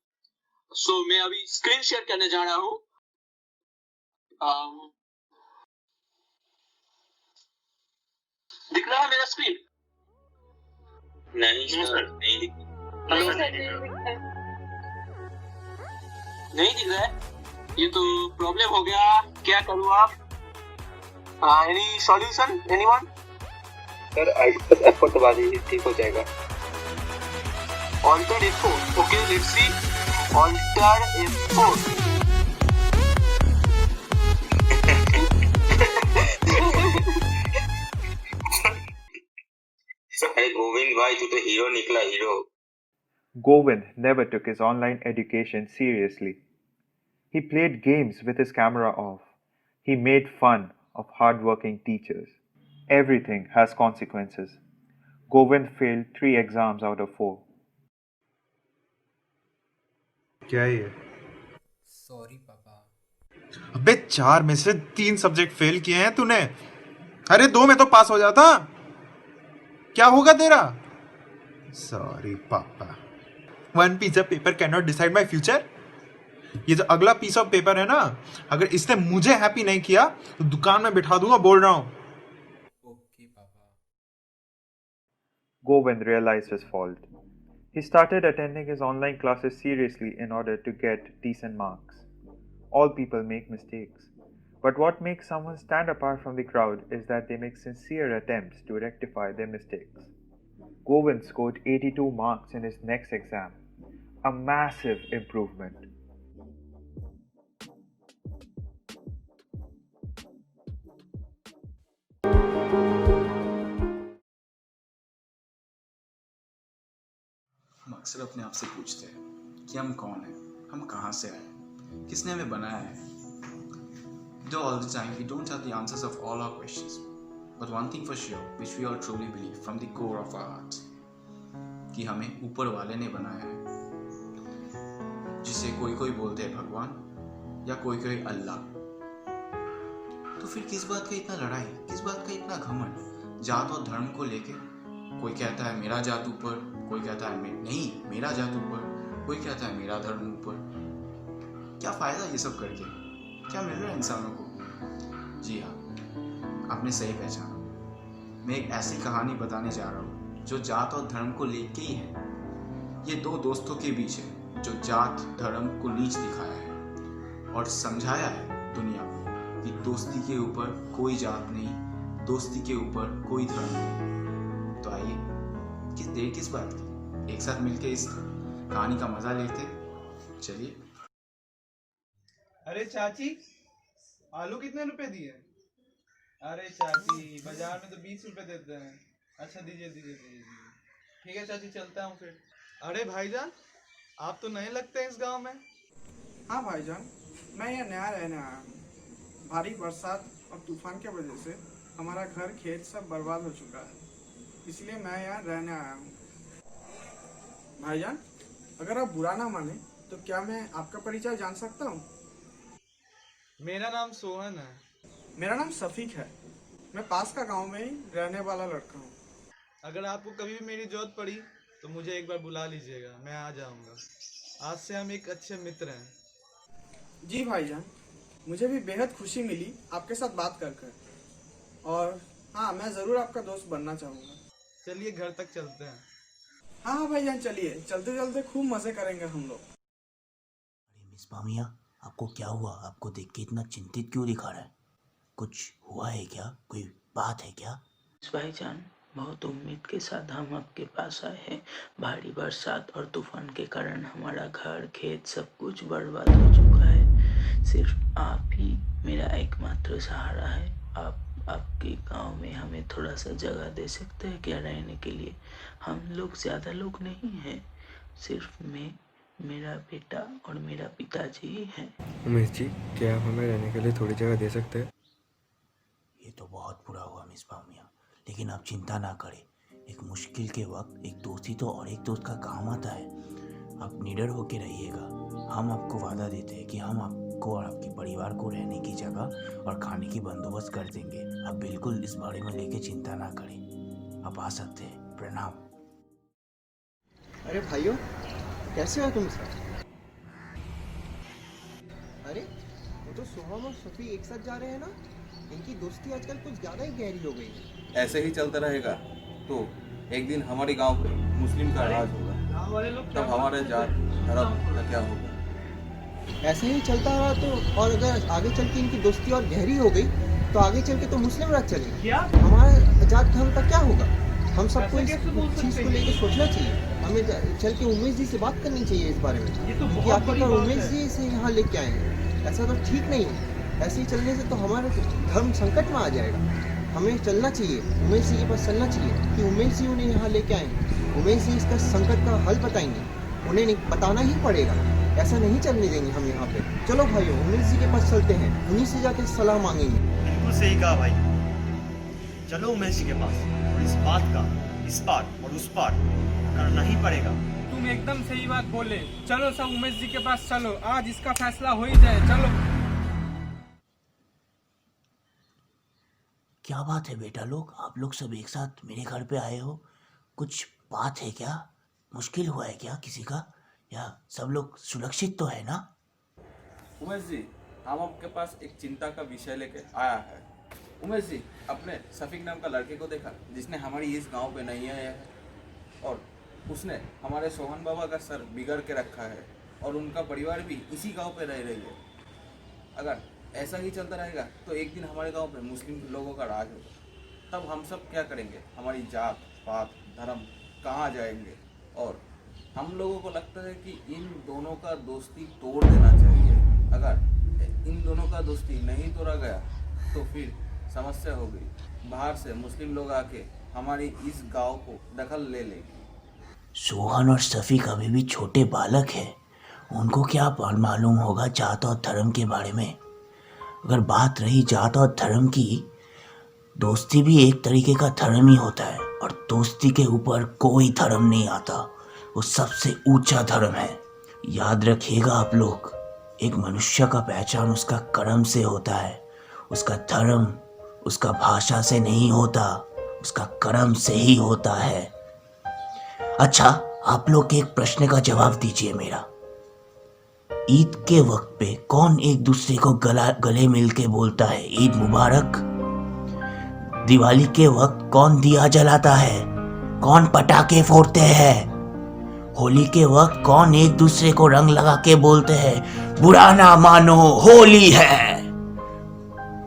सो मैं अभी स्क्रीन शेयर करने जा रहा हूँ। दिख रहा है मेरा स्क्रीन? नहीं सर, नहीं दिख नहीं दिख रहा है। ये तो प्रॉब्लम हो गया, क्या करूँ आप? Any solution anyone? सर आई बस एफर्ट दबा दीजिए, ठीक हो जाएगा। Alt F4, okay let's see. Alt F4। अरे गोविंद भाई, तू तो हीरो निकला, hero. Govind never took his online education seriously. He played games with his camera off. He made fun of hard-working teachers. Everything has consequences. Govind failed 3 exams out of 4. क्या है ये? Sorry पापा। अबे 4 में से 3 subject fail किए हैं तूने। अरे 2 में तो पास हो जाता। क्या होगा तेरा? सॉरी पापा। 1 piece of paper cannot decide my future. ये जो अगला पीस ऑफ पेपर है ना, अगर इसने मुझे हैप्पी नहीं किया तो दुकान में बिठा दूंगा, बोल रहा हूँ। Govind realized his fault. He started attending his online classes seriously in order to get decent marks. All people make mistakes. But what makes someone stand apart from the crowd is that they make sincere attempts to rectify their mistakes. Govind scored 82 marks in his next exam, a massive improvement. हम अक्सर अपने आप से पूछते हैं कि हम कौन हैं, हम कहाँ से आए, किसने हमें बनाया है। Though all the time we don't have the answers of all our questions, but one thing for sure, which we all truly believe from the core of our hearts, कि हमें ऊपर वाले ने बनाया है, जिसे कोई कोई बोलते हैं भगवान या कोई कोई अल्लाह। तो फिर किस बात का इतना लड़ाई, किस बात का इतना घमंड जात और धर्म को लेके? कोई कहता है मेरा जात ऊपर, कोई कहता है नहीं मेरा जात ऊपर, कोई कहता है मेरा धर्म ऊपर। क्या फायदा ये सब करके? क्या मिल रहा है इंसानों को? जी हाँ, आपने सही पहचाना। मैं एक ऐसी कहानी बताने जा रहा हूँ जो जात और धर्म को लेके ही है। ये 2 दोस्तों के बीच है जो जात धर्म को नीच दिखाया है और समझाया है दुनिया को कि दोस्ती के ऊपर कोई जात नहीं, दोस्ती के ऊपर कोई धर्म नहीं। तो आइए किस बात की, एक साथ मिलके इस कहानी का मजा लेते। चलिए। अरे चाची, आलू कितने रुपए दिए? अरे चाची, बाजार में तो 20 रुपए देते हैं। अच्छा दीजिए दीजिए दीजिए। ठीक है चाची, चलता हूँ फिर। अरे भाईजान, आप तो नए लगते हैं इस गांव में। हाँ भाईजान, मैं यहाँ नया रहने आया हूँ। भारी बरसात और तूफान के वजह से हमारा घर खेत सब बर्बाद हो चुका है, इसलिए मैं यहाँ रहने आया हूँ। भाईजान, अगर आप बुरा ना माने तो क्या मैं आपका परिचय जान सकता हूँ? मेरा नाम सोहन है। मेरा नाम सफीक है। मैं पास का गांव में ही रहने वाला लड़का हूँ। अगर आपको कभी भी मेरी जरूरत पड़ी तो मुझे एक बार बुला लीजिएगा, मैं आ जाऊँगा। आज से हम एक अच्छे मित्र हैं। जी भाईजान, मुझे भी बेहद खुशी मिली आपके साथ बात कर। और हाँ, मैं ज़रूर आपका दोस्त बनना चाहूँगा। चलिए घर तक चलते हैं। हाँ भाईजान, चलिए, चलते चलते खूब मज़े करेंगे हम लोग। मिस बामिया, आपको क्या हुआ? आपको देख के इतना चिंतित क्यों दिखा रहा है? कुछ हुआ है क्या? कोई बात है क्या? भाईजान, बहुत उम्मीद के साथ हम आपके पास आए हैं। भारी बरसात और तूफान के कारण हमारा घर खेत सब कुछ बर्बाद हो चुका है। सिर्फ आप ही मेरा एकमात्र सहारा है। आप आपके गांव में हमें थोड़ा सा जगह दे सकते हैं क्या रहने के लिए? हम लोग ज़्यादा लोग नहीं हैं, सिर्फ मैं, मेरा बेटा और मेरा पिताजी ही हैं। उमेश जी, क्या आप हमें रहने के लिए थोड़ी जगह दे सकते हैं? ये तो बहुत बुरा हुआ मिसबा मियाँ, लेकिन आप चिंता ना करें। एक मुश्किल के वक्त एक दोस्ती तो और एक दोस्त का काम आता है। आप निडर होके रहिएगा। हम आपको वादा देते हैं कि हम आपको और आपके परिवार को रहने की जगह और खाने की बंदोबस्त कर देंगे। आप बिल्कुल इस बारे में लेके चिंता ना करें। आप आ सकते हैं। प्रणाम। अरे भाइयों, कैसे हो तुम सब? अरे वो तो सोहम और सफ़ी एक साथ जा रहे हैं ना? इनकी दोस्ती आजकल कुछ ज़्यादा ही गहरी हो गई है। ऐसे ही चलता रहेगा तो एक दिन हमारे गांव पे मुस्लिम का राज होगा, तब हमारे जात धर्म का क्या होगा? ऐसे ही चलता रहा तो, और अगर आगे चल के इनकी दोस्ती और गहरी हो गई तो आगे चल के तो मुस्लिम राज चलेगा। हमारा जात धर्म का क्या होगा? हम सबको इस चीज़ को लेकर सोचना चाहिए। हमें चल के उमेश जी से बात करनी चाहिए इस बारे में, क्योंकि आखिरकार उमेश जी से यहाँ लेके आए हैं। ऐसा तो ठीक नहीं है। ऐसे ही चलने से तो हमारा धर्म संकट में आ जाएगा। हमें चलना चाहिए, उमेश जी के पास चलना चाहिए कि उमेश जी उन्हें यहाँ लेके आए। उमेश जी इसका संकट का हल बताएंगे, उन्हें बताना ही पड़ेगा। ऐसा नहीं चलने देंगे हम यहाँ पे। चलो भाइयों, उमेश जी के पास चलते हैं, उन्हीं से जाके सलाह मांगेंगे। बिल्कुल सही कहा भाई, चलो उमेश जी के पास। और इस बात का इस पार और उस पार करना ही पड़ेगा। तुम एकदम सही बात बोले। चलो सब उमेश जी के पास चलो, आज इसका फैसला हो ही जाए। चलो। क्या बात है बेटा लोग, आप लोग सब एक साथ मेरे घर पे आए हो? कुछ बात है क्या? मुश्किल हुआ है क्या किसी का? या सब लोग सुरक्षित तो है ना? उमेश जी, हम आपके पास एक चिंता का विषय लेके आया है। उमेश जी, अपने सफीक नाम का लड़के को देखा जिसने हमारी इस गांव पे नहीं आया है, और उसने हमारे सोहन बाबा का सर बिगड़ के रखा है, और उनका परिवार भी इसी गांव पे रह रही है। अगर ऐसा ही चलता रहेगा तो एक दिन हमारे गांव पे मुस्लिम लोगों का राज होगा। तब हम सब क्या करेंगे? हमारी जात पात धर्म कहाँ जाएंगे? और हम लोगों को लगता है कि इन दोनों का दोस्ती तोड़ देना चाहिए। अगर इन दोनों का दोस्ती नहीं तोड़ा गया तो फिर समस्या हो गई। बाहर से मुस्लिम लोग आके हमारी इस गांव को दखल ले लेंगे। सोहन और सफीक अभी भी छोटे बालक हैं, उनको क्या मालूम होगा जात और धर्म के बारे में। अगर बात रही जात और धर्म की, दोस्ती भी एक तरीके का धर्म ही होता है, और दोस्ती के ऊपर कोई धर्म नहीं आता। वो सबसे ऊंचा धर्म है। याद रखिएगा आप लोग, एक मनुष्य का पहचान उसका कर्म से होता है। उसका धर्म उसका भाषा से नहीं होता, उसका कर्म से ही होता है। अच्छा, आप लोग एक प्रश्न का जवाब दीजिए मेरा। ईद के वक्त पे कौन एक दूसरे को गले मिल के बोलता है ईद मुबारक? दिवाली के वक्त कौन दिया जलाता है? कौन पटाखे फोड़ते हैं? होली के वक्त कौन एक दूसरे को रंग लगा के बोलते हैं बुरा ना मानो होली है?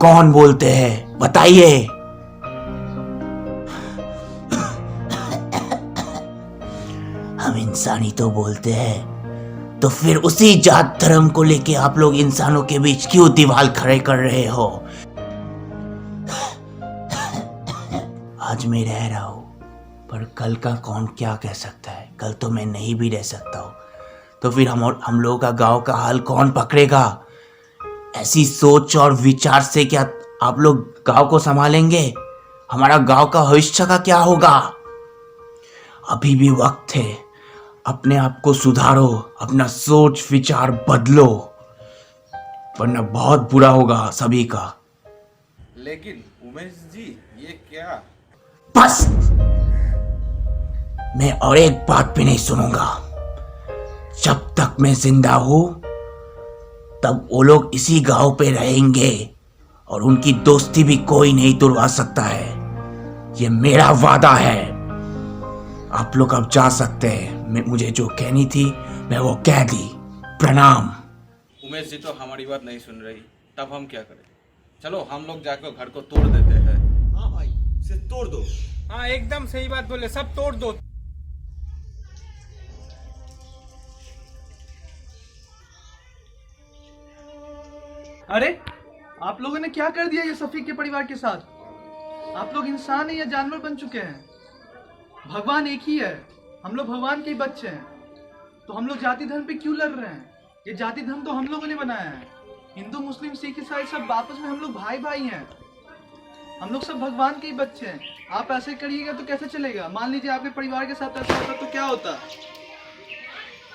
कौन बोलते हैं बताइए? हम इंसानी तो बोलते हैं। तो फिर उसी जात धर्म को लेके आप लोग इंसानों के बीच क्यों दीवार खड़े कर रहे हो? आज मैं रह रहा हूं, पर कल का कौन क्या कह सकता है? कल तो मैं नहीं भी रह सकता हूं। तो फिर हम लोगों का गांव का हाल कौन पकड़ेगा? ऐसी सोच और विचार से क्या आप लोग गांव को संभालेंगे? हमारा गांव का भविष्य का क्या होगा? अभी भी वक्त है, अपने आप को सुधारो, अपना सोच विचार बदलो, वरना बहुत बुरा होगा सभी का। लेकिन उमेश जी, ये क्या? बस, मैं और एक बात भी नहीं सुनूंगा। जब तक मैं जिंदा हूं तब वो लोग इसी गांव पे रहेंगे, और उनकी दोस्ती भी कोई नहीं तोड़वा सकता है। ये मेरा वादा है। आप लोग अब जा सकते हैं। मुझे जो कहनी थी मैं वो कह दी। प्रणाम। उमेश जी तो हमारी बात नहीं सुन रही, तब हम क्या करें? चलो हम लोग जाकर घर को तोड़ देते हैं। हाँ भाई, सिर्फ तोड़ दो। हाँ एकदम सही बात बोले, सब तोड़ दो। अरे आप लोगों ने क्या कर दिया ये सफीक के परिवार के साथ? आप लोग इंसान है या जानवर बन चुके हैं? भगवान एक ही है, हम लोग भगवान के ही बच्चे हैं। तो हम लोग जाति धर्म पे क्यों लड़ रहे हैं? ये जाति धर्म तो हम लोगों ने बनाया है। हिंदू मुस्लिम सिख ईसाई सब आपस में हम लोग भाई भाई हैं। हम लोग सब भगवान के ही बच्चे हैं। आप ऐसे करिएगा तो कैसे चलेगा? मान लीजिए आपके परिवार के साथ ऐसा होता तो क्या होता?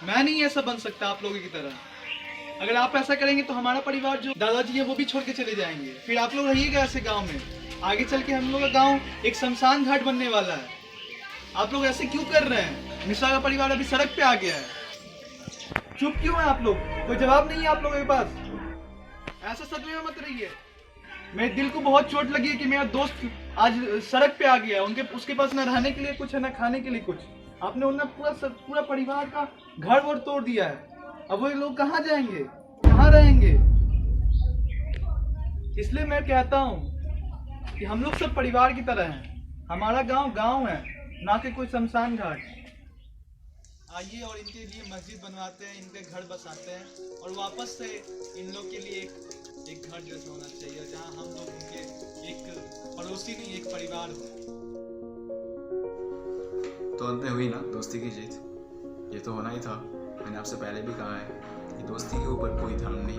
मैं नहीं ऐसा बन सकता आप लोगों की तरह। अगर आप ऐसा करेंगे तो हमारा परिवार जो दादाजी है वो भी छोड़ के चले जाएंगे। फिर आप लोग रहिएगा ऐसे गांव में। आगे चल के हम लोग का गांव एक शमशान घाट बनने वाला है। आप लोग ऐसे क्यों कर रहे हैं? मिश्रा का परिवार अभी सड़क पे आ गया है। चुप क्यों है आप लोग? कोई जवाब नहीं है आप लोगों के पास? ऐसा सदमे में मत रहिए। मेरे दिल को बहुत चोट लगी है कि मेरा दोस्त आज सड़क पे आ गया है। उसके पास ना रहने के लिए कुछ है, ना खाने के लिए कुछ। आपने उन्हें पूरा परिवार का घर वर तोड़ दिया है। अब वो लोग कहाँ जाएंगे, कहाँ रहेंगे? इसलिए मैं कहता हूँ कि हम लोग सब परिवार की तरह हैं। हमारा गांव गांव है, ना कि कोई शमशान घाट। आइए और इनके लिए मस्जिद बनवाते हैं, इनके घर बसाते हैं और वापस से इन लोग के लिए एक घर जैसा होना चाहिए जहाँ हम लोग उनके एक पड़ोसी नहीं, एक परिवार हो। तो अंत में हुई ना दोस्ती की जीत। ये तो होना ही था। मैंने आपसे पहले भी कहा है कि दोस्ती के ऊपर कोई धर्म नहीं,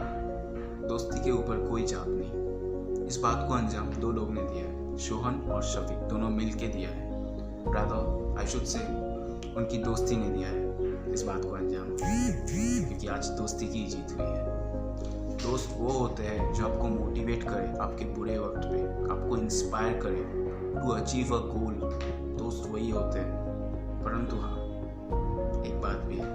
दोस्ती के ऊपर कोई जात नहीं। इस बात को अंजाम दो लोगों ने दिया है, शोहन और शफीक, दोनों मिल के दिया है। रादर आई शुड से उनकी दोस्ती ने दिया है इस बात को अंजाम, क्योंकि आज दोस्ती की जीत हुई है। दोस्त वो होते हैं जो आपको मोटिवेट करे आपके बुरे वक्त पे, आपको इंस्पायर करे टू अचीव अ गोल। दोस्त वही होते हैं। परंतु हाँ, एक बात भी है,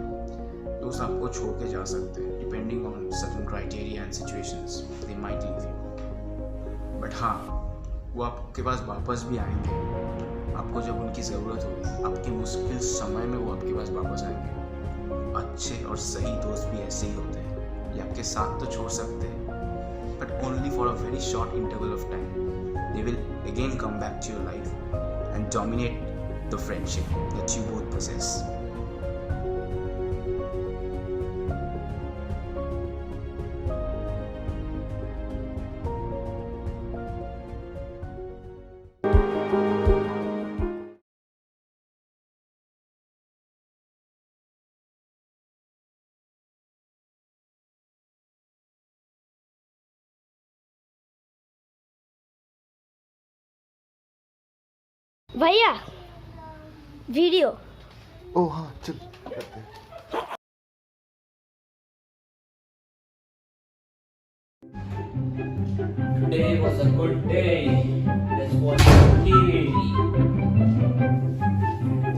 दोस्त आपको छोड़ के जा सकते हैं depending on certain criteria and situations, they might leave you. But हाँ, वो आपके पास वापस भी आएंगे। आपको जब उनकी ज़रूरत होगी, आपके मुश्किल समय में वो आपके पास वापस आएंगे। अच्छे और सही दोस्त भी ऐसे ही होते हैं। ये आपके साथ तो छोड़ सकते हैं, but only for a very short interval of time. They will again come back to your life and dominate the friendship that you both possess. भैया वीडियो। ओ हाँ चल करते हैं। Today was a good day. Let's watch TV.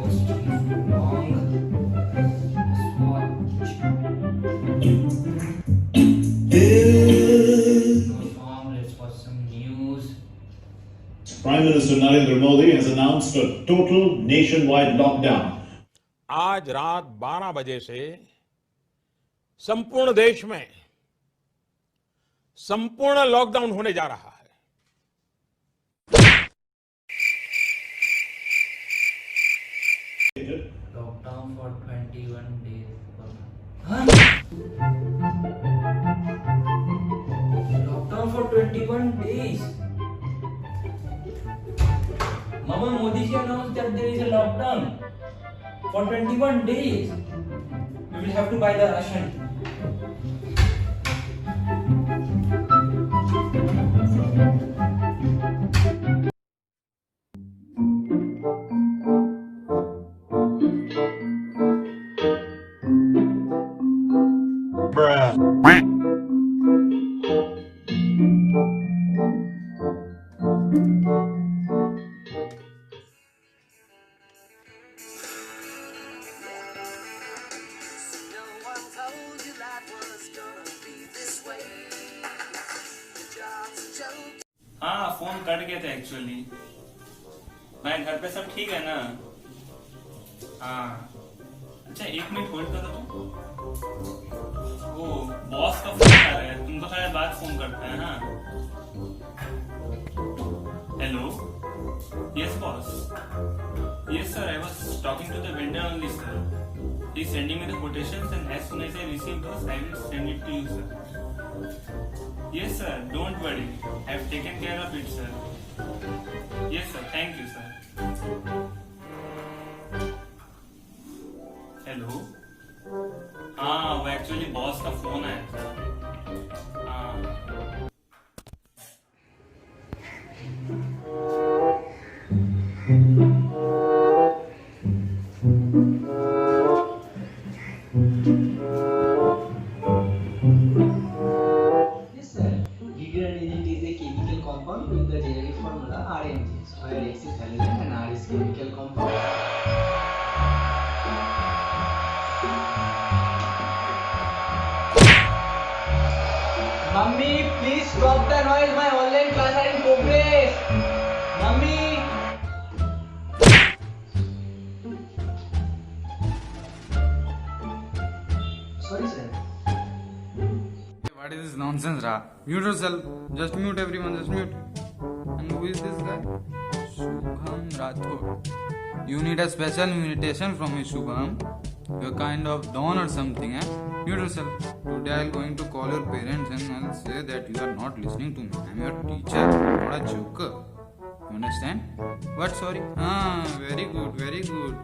Was too long. Let's watch. No song. Let's watch some news. Prime Minister Narendra Modi has announced a total nationwide lockdown. आज रात 12 बजे से संपूर्ण देश में संपूर्ण लॉकडाउन होने जा रहा है। Lockdown for 21 days. Lockdown for 21 days. Mama, Modi ji announced that there is a lockdown for 21 days. We will have to buy the ration. हाँ, फोन कट गया था एक्चुअली। मैं घर पे सब ठीक है ना? हाँ, अच्छा 1 मिनट होल्ड करो। वो बॉस का फोन आ रहा है, तुमको शायद बाद फोन करता है। हाँ, hello, yes boss, yes sir, I was talking to the vendor only sir. He is sending me the quotations and as soon as I receive those I will send it to you sir. Yes sir, don't worry. I have taken care of it sir. Yes sir, thank you sir. Hello? हाँ, वो actually boss का phone आया था। हाँ। Yes, sir. Gigaran agent is a chemical compound with the generic formula RNG, where X is halogen and R is chemical compound. Mummy, please stop the noise. My online class are in progress. Mummy. Sorry, sir. What is this nonsense, Ra? Mute yourself. Just mute everyone. Just mute. And who is this guy? Shubham Rathod. You need a special invitation from me, Shubham. You're kind of don or something, eh? Mute yourself. Today I'm going to call your parents and I'll say that you are not listening to me. I'm your teacher, not a joker. You understand? What? Sorry? Very good, very good.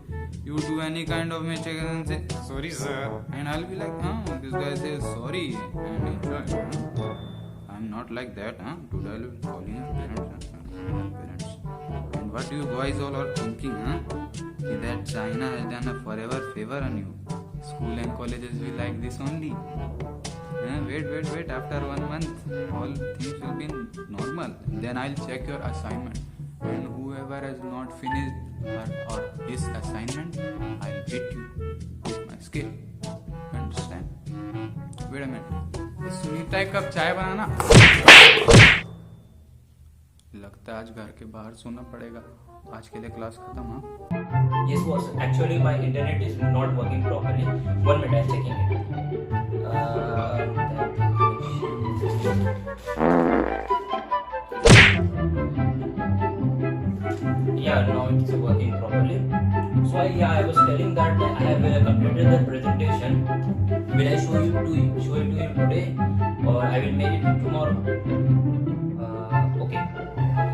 You do any kind of mistake and say, sorry sir. And I'll be like, this guy says sorry. And enjoy. I'm not like that, Today I'll be calling your parents. And what you guys all are thinking, that China has done a forever favor on you. School and colleges will like this only. Wait. After 1 month, all things will be normal. Then I'll check your assignment. And whoever has not finished her or his assignment, I'll hit you with my skill. Understand? Wait a minute. Sunita एक cup चाय बनाना. लगता है आज घर के बाहर सोना पड़ेगा. आज के लिए क्लास खत्म. Yes, boss. Actually, my internet is not working properly. 1 minute, I'm checking it. Yeah, now it's working properly. So I was telling that I have completed the presentation. Will I show it to him today, or I will make it tomorrow? Okay,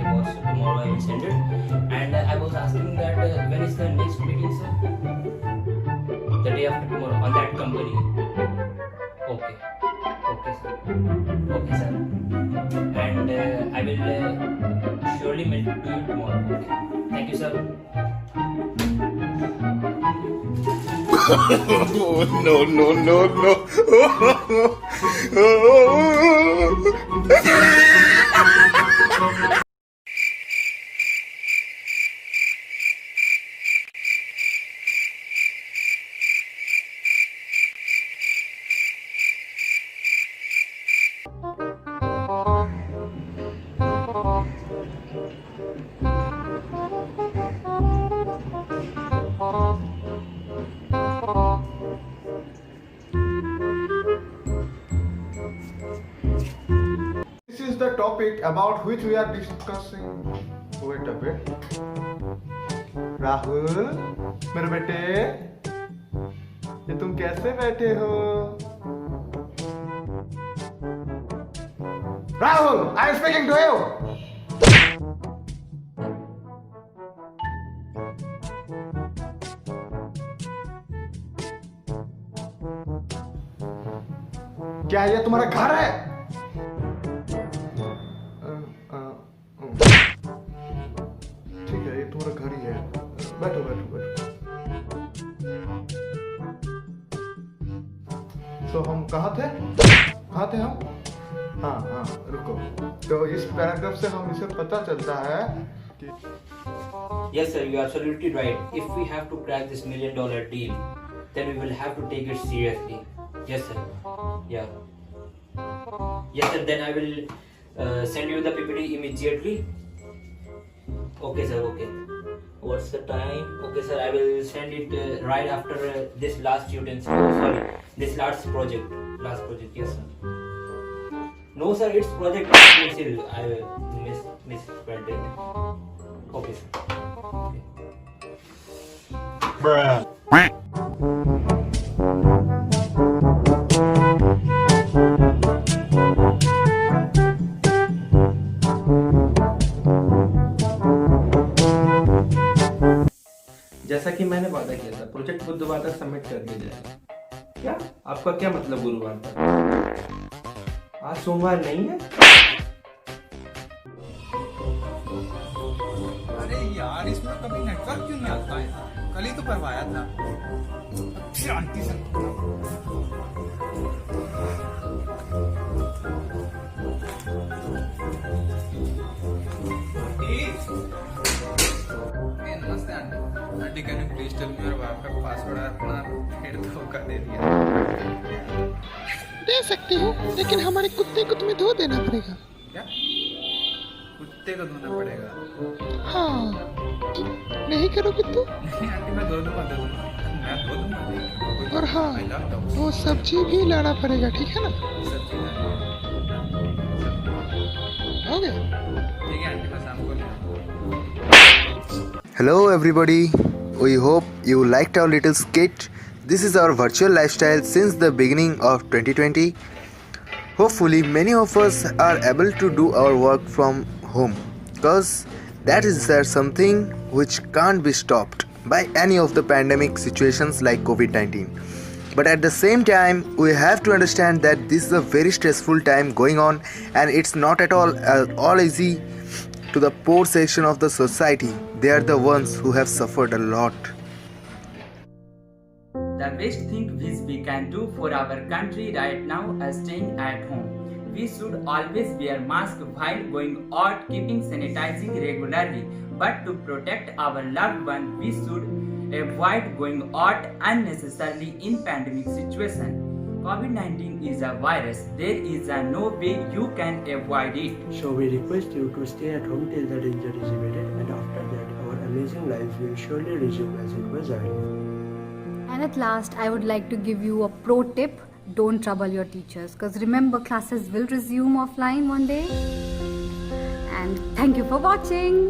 boss. Tomorrow I will send it. And I was asking that when is the next meeting, sir? The day after tomorrow on that company. Okay, sir. And I will surely mail it to you tomorrow. Okay. Thank you, sir. No. This is the topic about which we are discussing. Wait a bit. Rahul, मेरे बेटे, ये तुम कैसे बैठे हो? Rahul, I am speaking to you. क्या ये तुम्हारा घर है? ठीक है, ये तुम्हारा घर ही है. बैठो. तो हम कहाँ थे हम? हाँ, रुको. तो इस पैराग्राफ से हम इसे पता चलता है कि Yes, sir, you are absolutely right. If we have to crack this $1 million deal, then we will have to take it seriously. Yes, sir. Yeah. Yes, sir. Then I will send you the PPT immediately. Okay, sir. Okay. What's the time? Okay, sir. I will send it right after this last this last project. Yes, sir. No, sir. It's project pencil. I misspelled it. Okay, sir. Okay. Bruh. जैसा कि मैंने वादा किया था, project बुधवार तक submit कर दिया जाएगा. क्या आपका क्या मतलब गुरुवार तक? आज सोमवार नहीं है? अरे यार बारिश में कभी नेटवर्क क्यों नहीं आता है? कल ही तो करवाया था। फिर आंटी से नमस्ते aunty. Aunty can you please tell me your wifi password? अपना फिर धोखा दे दिया। दे सकती हूँ, लेकिन हमारे कुत्ते को तुम्हें धो देना पड़ेगा। क्या? कुत्ते को धोना पड़ेगा? हाँ, नहीं करोगे तो? नहीं आंटी, मैं धो दूंगा, मैं धो दूंगा। और हाँ, वो सब्जी भी लाना पड़ेगा, ठीक है ना? सब्जी हो गया? ठीक है आंटी, मैं शाम को ले आऊंगा। Hello everybody, we hope you liked our little skit. This is our virtual lifestyle since the beginning of 2020. Hopefully many of us are able to do our work from home, because that is something which can't be stopped by any of the pandemic situations like COVID-19. But at the same time, we have to understand that this is a very stressful time going on, and it's not at all easy to the poor section of the society. They are the ones who have suffered a lot. The best thing which we can do for our country right now is staying at home. We should always wear mask while going out, keeping sanitizing regularly. But to protect our loved one, we should avoid going out unnecessarily in pandemic situation. COVID-19 is a virus. There is no way you can avoid it. So we request you to stay at home till the danger is evaded, and after that our amazing lives will surely resume as it was earlier. And at last, I would like to give you a pro tip. Don't trouble your teachers, because remember, classes will resume offline one day. And thank you for watching.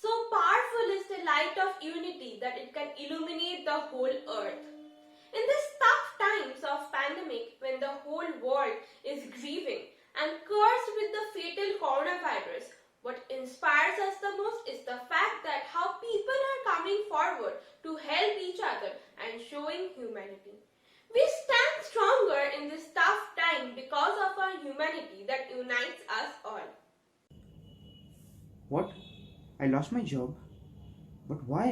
So powerful is the light of unity that it can illuminate the whole earth. In these tough times of pandemic, when the whole world is grieving and cursed with the fatal coronavirus, what inspires us the most is the fact that how people are coming forward to help each other and showing humanity. We stand stronger in this tough time because of our humanity that unites us all. What? I lost my job? But why?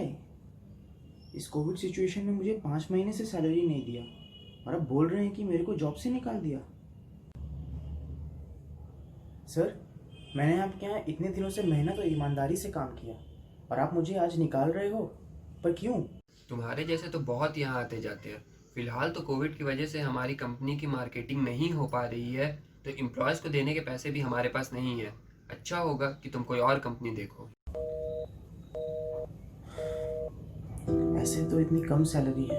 इस Covid situation में मुझे 5 महीने से salary नहीं दिया और अब बोल रहे हैं कि मेरे को जॉब से निकाल दिया। सर, मैंने आपके यहाँ इतने दिनों से मेहनत और ईमानदारी से काम किया और आप मुझे आज निकाल रहे हो, पर क्यों? तुम्हारे जैसे तो बहुत यहाँ आते जाते हैं। फिलहाल तो कोविड की वजह से हमारी कंपनी की मार्केटिंग नहीं हो पा रही है, तो एम्प्लॉयज़ को देने के पैसे भी हमारे पास नहीं है। अच्छा होगा कि तुम कोई और कंपनी देखो। ऐसे तो इतनी कम सैलरी है,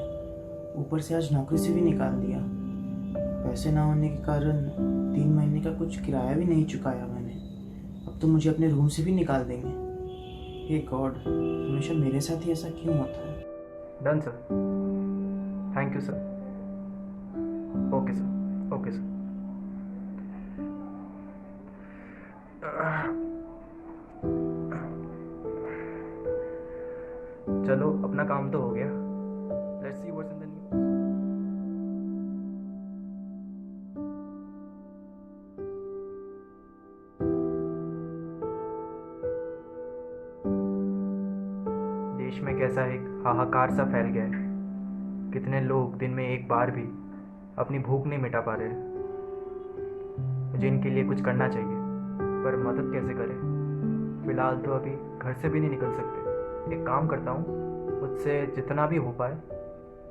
ऊपर से आज नौकरी से भी निकाल दिया। पैसे ना होने के कारण 3 महीने का कुछ किराया भी नहीं चुकाया मैंने। अब तो मुझे अपने रूम से भी निकाल देंगे। हे गॉड, हमेशा मेरे साथ ही ऐसा क्यों होता है? Done sir, thank you sir. Okay sir, okay sir. चलो, अपना काम तो हो गया। Let's see what's in the news. देश में कैसा एक हाहाकार सा फैल गया है। कितने लोग दिन में एक बार भी अपनी भूख नहीं मिटा पा रहे। मुझे इनके लिए कुछ करना चाहिए, पर मदद कैसे करें? फिलहाल तो अभी घर से भी नहीं निकल सकते। एक काम करता हूँ, मुझसे जितना भी हो पाए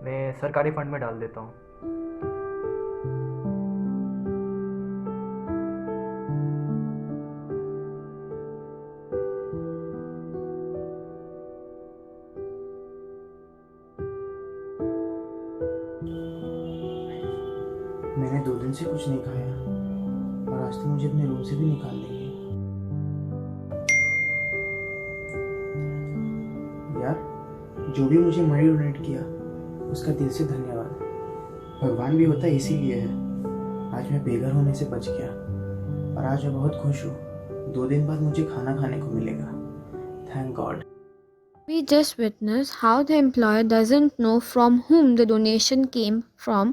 मैं सरकारी फंड में डाल देता हूँ। मैंने 2 दिन से कुछ नहीं खाया और आज तो मुझे अपने रूम से भी निकाल देंगे। यार, जो भी मुझे मनी डोनेट किया उसका दिल से धन्यवाद। भगवान भी होता है इसीलिए है। आज मैं बेघर होने से बच गया और आज मैं बहुत खुश हूँ। 2 दिन बाद मुझे खाना खाने को मिलेगा। Thank God. We just witnessed how the employer doesn't know from whom the donation came from,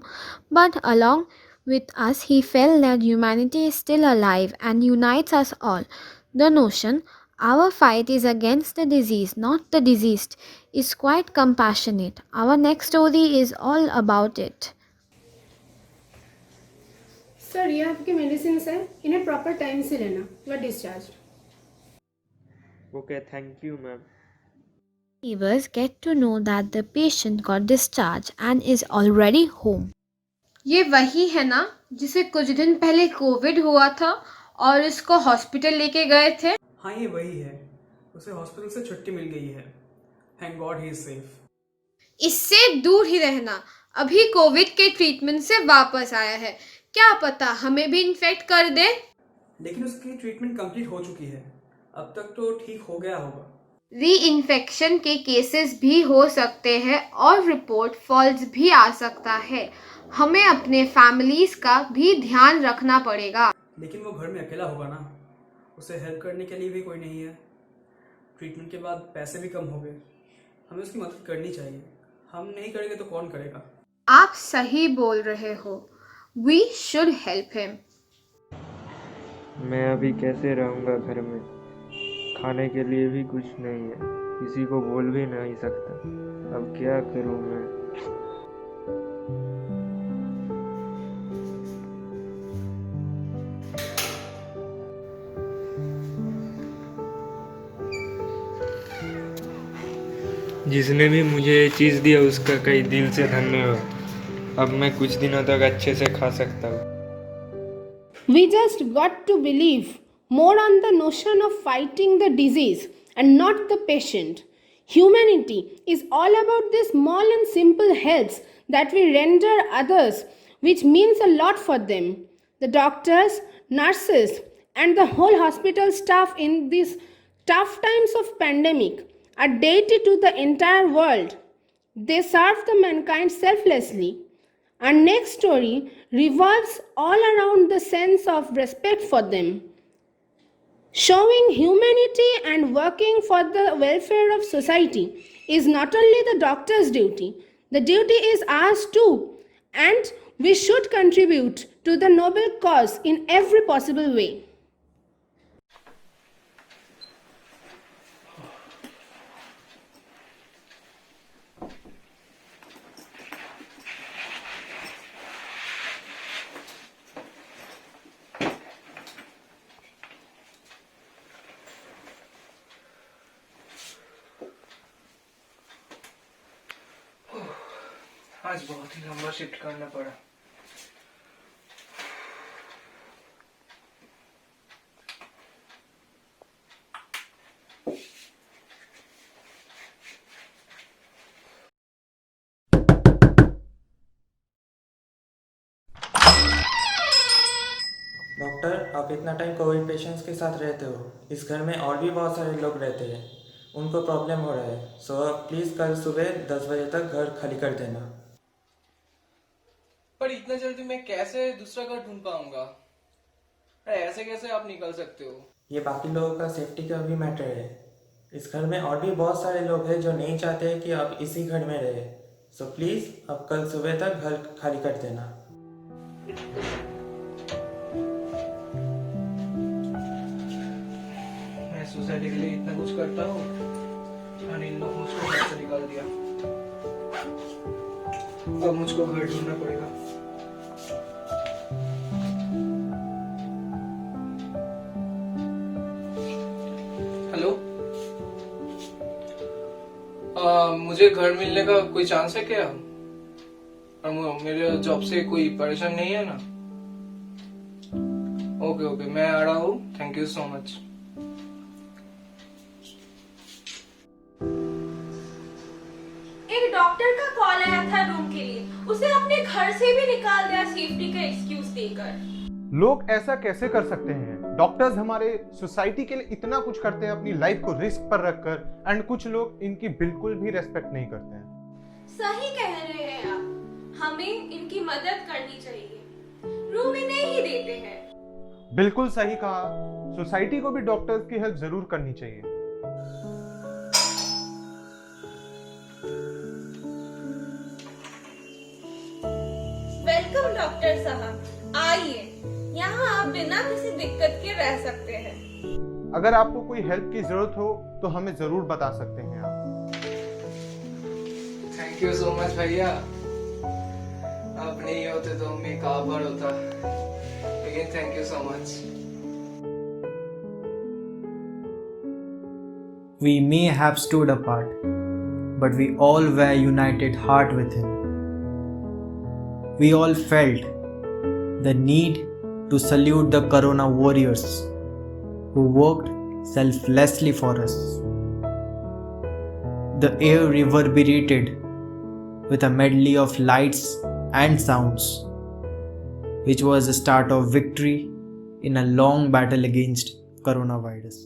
but along with us, he felt that humanity is still alive and unites us all. The notion, our fight is against the disease, not the diseased, is quite compassionate. Our next story is all about it. Sir, ये आपके medicine है, इन्हें proper time से लेना। You are discharge. Okay, thank you ma'am. Neighbors get to know that the patient got discharged and is already home. ये वही है ना जिसे कुछ दिन पहले कोविड हुआ था और इसको हॉस्पिटल लेके गए थे? हाँ, ये वही है। उसे हॉस्पिटल से छुट्टी मिल गई है। Thank God he is safe. इससे दूर ही रहना। अभी कोविड के ट्रीटमेंट से वापस आया है, क्या पता हमें भी इन्फेक्ट कर दे। लेकिन उसकी ट्रीटमेंट कंप्लीट हो चुकी है, अब तक तो ठीक हो गया होगा। री इन्फेक्शन के केसेस भी हो सकते हैं और रिपोर्ट फॉल्स भी आ सकता है। हमें अपने फैमिलीज का भी ध्यान रखना पड़ेगा। लेकिन वो घर में अकेला होगा ना, उसे हेल्प करने के लिए भी कोई नहीं है। ट्रीटमेंट के बाद पैसे भी कम हो गए, हमें उसकी मदद करनी चाहिए। हम नहीं करेंगे तो कौन करेगा? आप सही बोल रहे हो। We should help him. मैं अभी कैसे रहूँगा घर में? खाने के लिए भी कुछ नहीं है, किसी को बोल भी नहीं सकता। अब क्या करूँ मैं? जिसने भी मुझे ये चीज़ दिया उसका कई दिल से धन्यवाद। अब मैं कुछ दिनों तक अच्छे से खा सकता हूँ। We just got to believe more on the notion of fighting the disease and not the patient. Humanity is all about the small and simple helps that we render others, which means a lot for them. The doctors, nurses, and the whole hospital staff in these tough times of pandemic are deity to the entire world. They serve the mankind selflessly. Our next story revolves all around the sense of respect for them. Showing humanity and working for the welfare of society is not only the doctor's duty, the duty is ours too, and we should contribute to the noble cause in every possible way. आज बहुत ही लंबा shift करना पड़ा। Doctor, आप इतना time Covid patients के साथ रहते हो। इस घर में और भी बहुत सारे लोग रहते हैं, उनको प्रॉब्लम हो रहा है। सो प्लीज़ कल सुबह 10 बजे तक घर खाली कर देना। पर इतना जल्दी मैं कैसे दूसरा घर ढूंढ पाऊंगा? अरे ऐसे कैसे आप निकल सकते हो? ये बाकी लोगों का सेफ्टी का भी मैटर है। इस घर में और भी बहुत सारे लोग हैं जो नहीं चाहते कि आप इसी घर में रहे। सो प्लीज़ आप कल सुबह तक घर खाली कर देना। मैं सोसाइटी के लिए इतना कुछ करता हूँ और इन लोग मुझको घर से निकाल दिया। अब मुझको घर ढूंढना पड़ेगा। हेलो, मुझे घर मिलने का कोई चांस है क्या? और मेरे जॉब से कोई परेशान नहीं है ना? ओके ओके, मैं आ रहा हूँ। Thank you so much. एक डॉक्टर का कॉल आया था रूम के लिए, उसे अपने घर से भी निकाल दिया सेफ्टी का एक्सक्यूज देकर। लोग ऐसा कैसे कर सकते हैं? डॉक्टर्स हमारे सोसाइटी के लिए इतना कुछ करते हैं अपनी लाइफ को रिस्क पर रखकर, एंड कुछ लोग इनकी बिल्कुल भी रेस्पेक्ट नहीं करते हैं। सही कह रहे हैं आप, हमें इनकी मदद करनी चाहिए। रूम इन्हें ही देते हैं। बिल्कुल सही कहा। सोसाइटी को भी डॉक्टर्स की हेल्प जरूर करनी चाहिए। वेलकम डॉक्टर साहब, आइए, यहाँ आप बिना किसी दिक्कत के रह सकते हैं। अगर आपको कोई हेल्प की जरूरत हो तो हमें जरूर बता सकते हैं आप। थैंक यू सो मच भैया, आप नहीं होते तो मैं कहाँ पर होता। Again thank you so much. We may have stood apart, but we all were united heart with him. We all felt the need to salute the Corona warriors who worked selflessly for us. The air reverberated with a medley of lights and sounds, which was the start of victory in a long battle against coronavirus.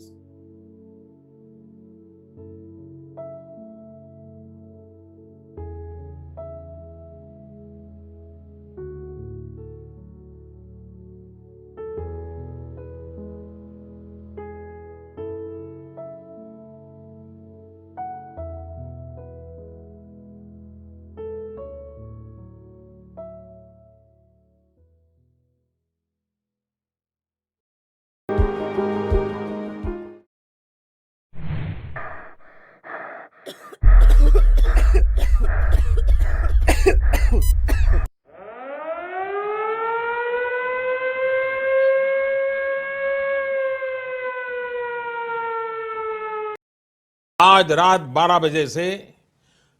आज रात 12 बजे से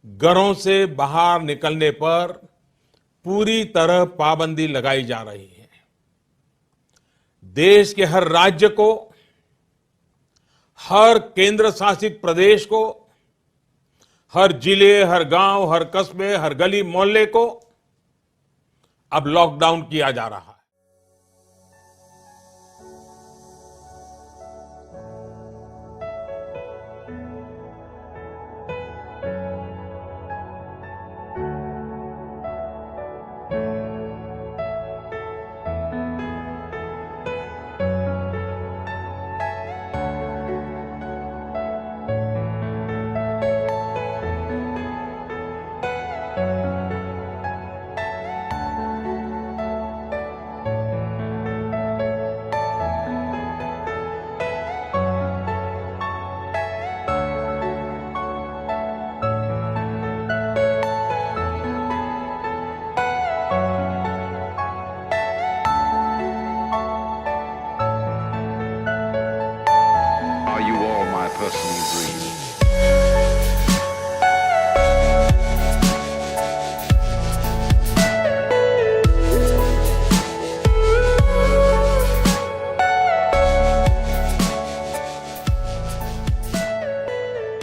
घरों से बाहर निकलने पर पूरी तरह पाबंदी लगाई जा रही है। देश के हर राज्य को, हर केंद्र शासित प्रदेश को, हर जिले, हर गांव, हर कस्बे, हर गली मोहल्ले को अब लॉकडाउन किया जा रहा है। Are you all my personal dreams?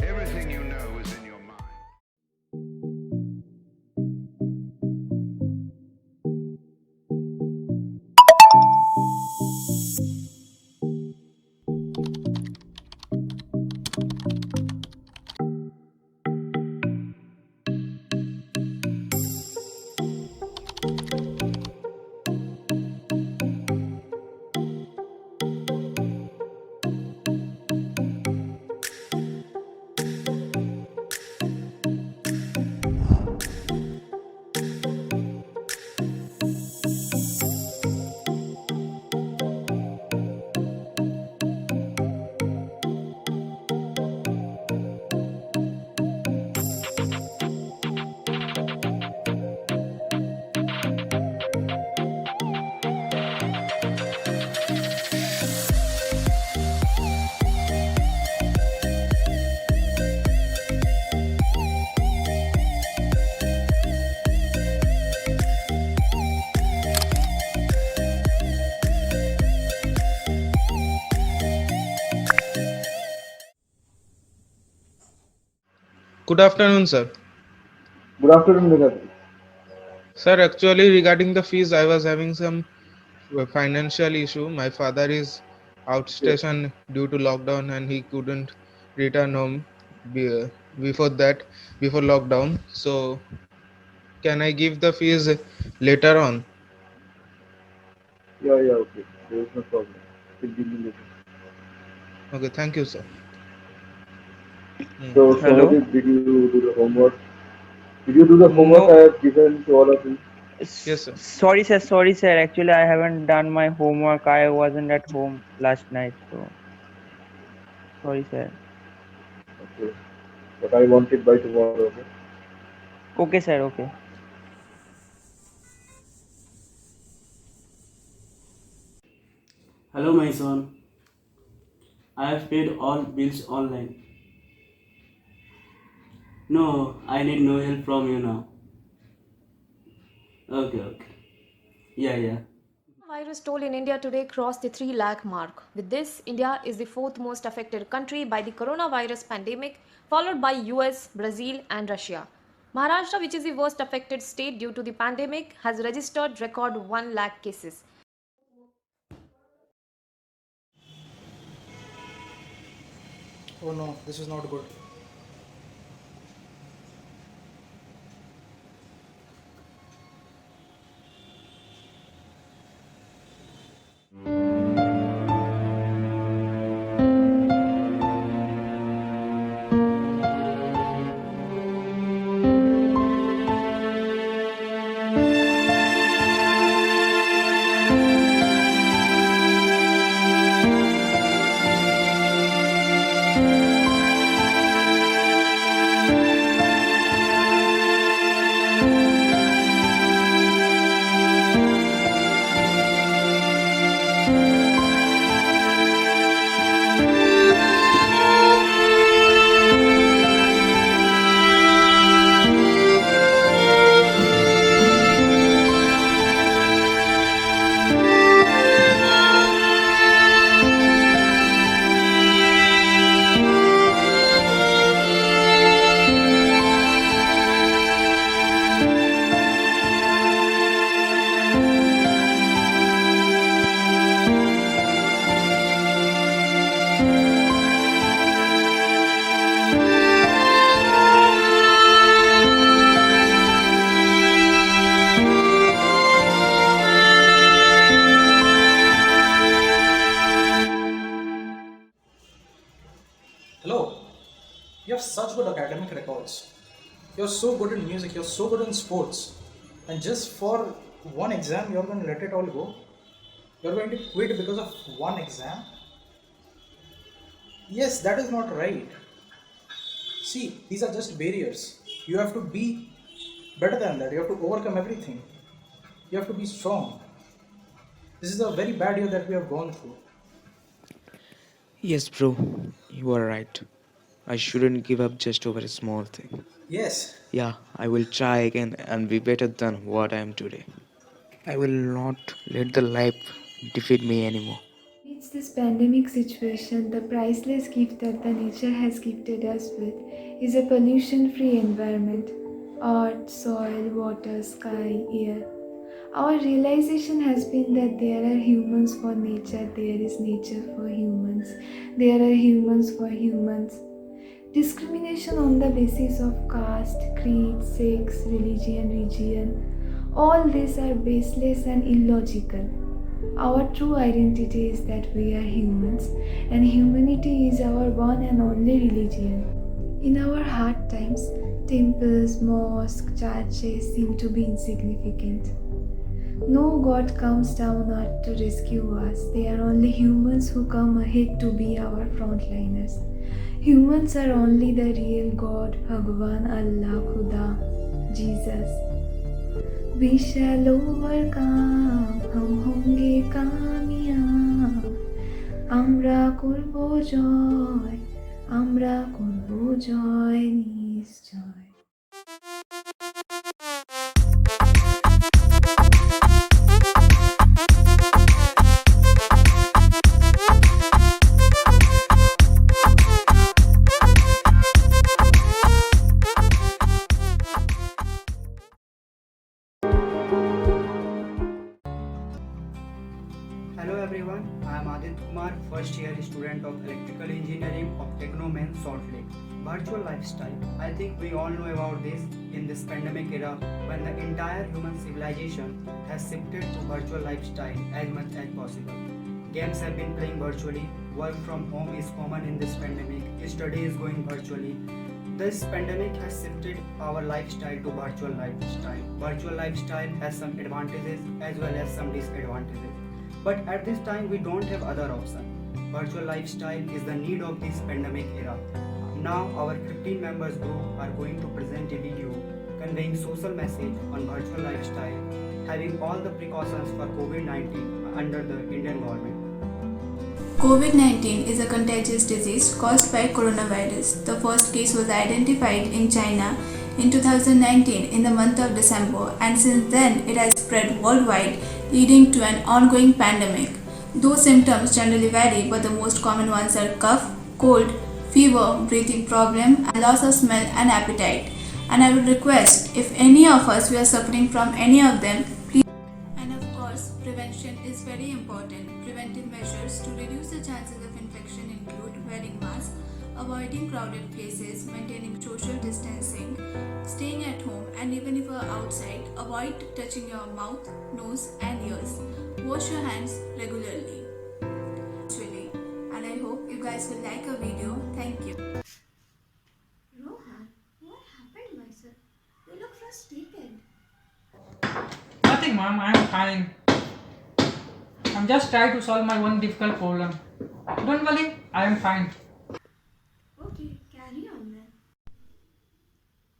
Everything you know is in your mind. Good afternoon, sir. Good afternoon, Meghad. Sir, actually regarding the fees, I was having some financial issue. My father is outstation due to lockdown and he couldn't return home before that, before lockdown. So, can I give the fees later on? Yeah, okay. there is no problem. We'll deal with it. Okay, thank you, sir. So, Hello. Somadip, did you do the homework? Did you do the homework I have given to all of you? Yes, sir. Sorry, sir. Sorry, sir. Actually, I haven't done my homework. I wasn't at home last night, so sorry, sir. Okay. But I want it by tomorrow. Okay. Okay, sir. Okay. Hello, my son. I have paid all bills online. No, I need no help from you now. Okay, okay. Yeah. Virus toll in India today crossed the 3 lakh mark. With this, India is the fourth most affected country by the coronavirus pandemic, followed by US, Brazil, and Russia. Maharashtra, which is the worst affected state due to the pandemic, has registered record 1 lakh cases. Oh no, this is not good. Hello, you have such good academic records. You're so good in music, you're so good in sports. And just for one exam, you're going to let it all go? You're going to quit because of one exam? Yes, that is not right. See, these are just barriers. You have to be better than that. You have to overcome everything. You have to be strong. This is a very bad year that we have gone through. Yes, bro, you are right. I shouldn't give up just over a small thing. Yes. Yeah, I will try again and be better than what I am today. I will not let the life defeat me anymore. It's this pandemic situation, the priceless gift that the nature has gifted us with is a pollution-free environment. Earth, soil, water, sky, air. Our realization has been that there are humans for nature, there is nature for humans, there are humans for humans. Discrimination on the basis of caste, creed, sex, religion, region, all these are baseless and illogical. Our true identity is that we are humans, and humanity is our one and only religion. In our hard times, temples, mosques, churches seem to be insignificant. No God comes down earth to rescue us. They are only humans who come ahead to be our frontliners. Humans are only the real God, Bhagwan, Allah, Khuda, Jesus. We shall overcome, हम होंगे कामयाब, আমরা করব জয়, আমরা করব জয় নিশ্চয়। Hello everyone, I am Adit Kumar, first year student of Electrical Engineering of Technomen Salt Lake. Virtual lifestyle. I think we all know about this in this pandemic era when the entire human civilization has shifted to virtual lifestyle as much as possible. Games have been playing virtually. Work from home is common in this pandemic. Study is going virtually. This pandemic has shifted our lifestyle to virtual lifestyle. Virtual lifestyle has some advantages as well as some disadvantages. But at this time, we don't have other option. Virtual lifestyle is the need of this pandemic era. Now, our 15 members group are going to present a video conveying social message on virtual lifestyle, having all the precautions for COVID-19 under the Indian government. COVID-19 is a contagious disease caused by coronavirus. The first case was identified in China in 2019 in the month of December, and since then it has spread worldwide, leading to an ongoing pandemic. Those symptoms generally vary, but the most common ones are cough, cold, fever, breathing problem, and loss of smell and appetite. And I would request, if any of us we are suffering from any of them, please. And of course, prevention is very important. Preventive measures to reduce the chances of infection include wearing masks, avoiding crowded places, maintaining social distancing, staying at home, and even if you are outside, avoid touching your mouth, nose, and ears. Wash your hands regularly. Really, and I hope you guys will like our video. Thank you. Rohan, what happened, my son? You look frustrated. Nothing, mom. I am fine. I'm just trying to solve my one difficult problem. Don't worry, I am fine. Okay, carry on then.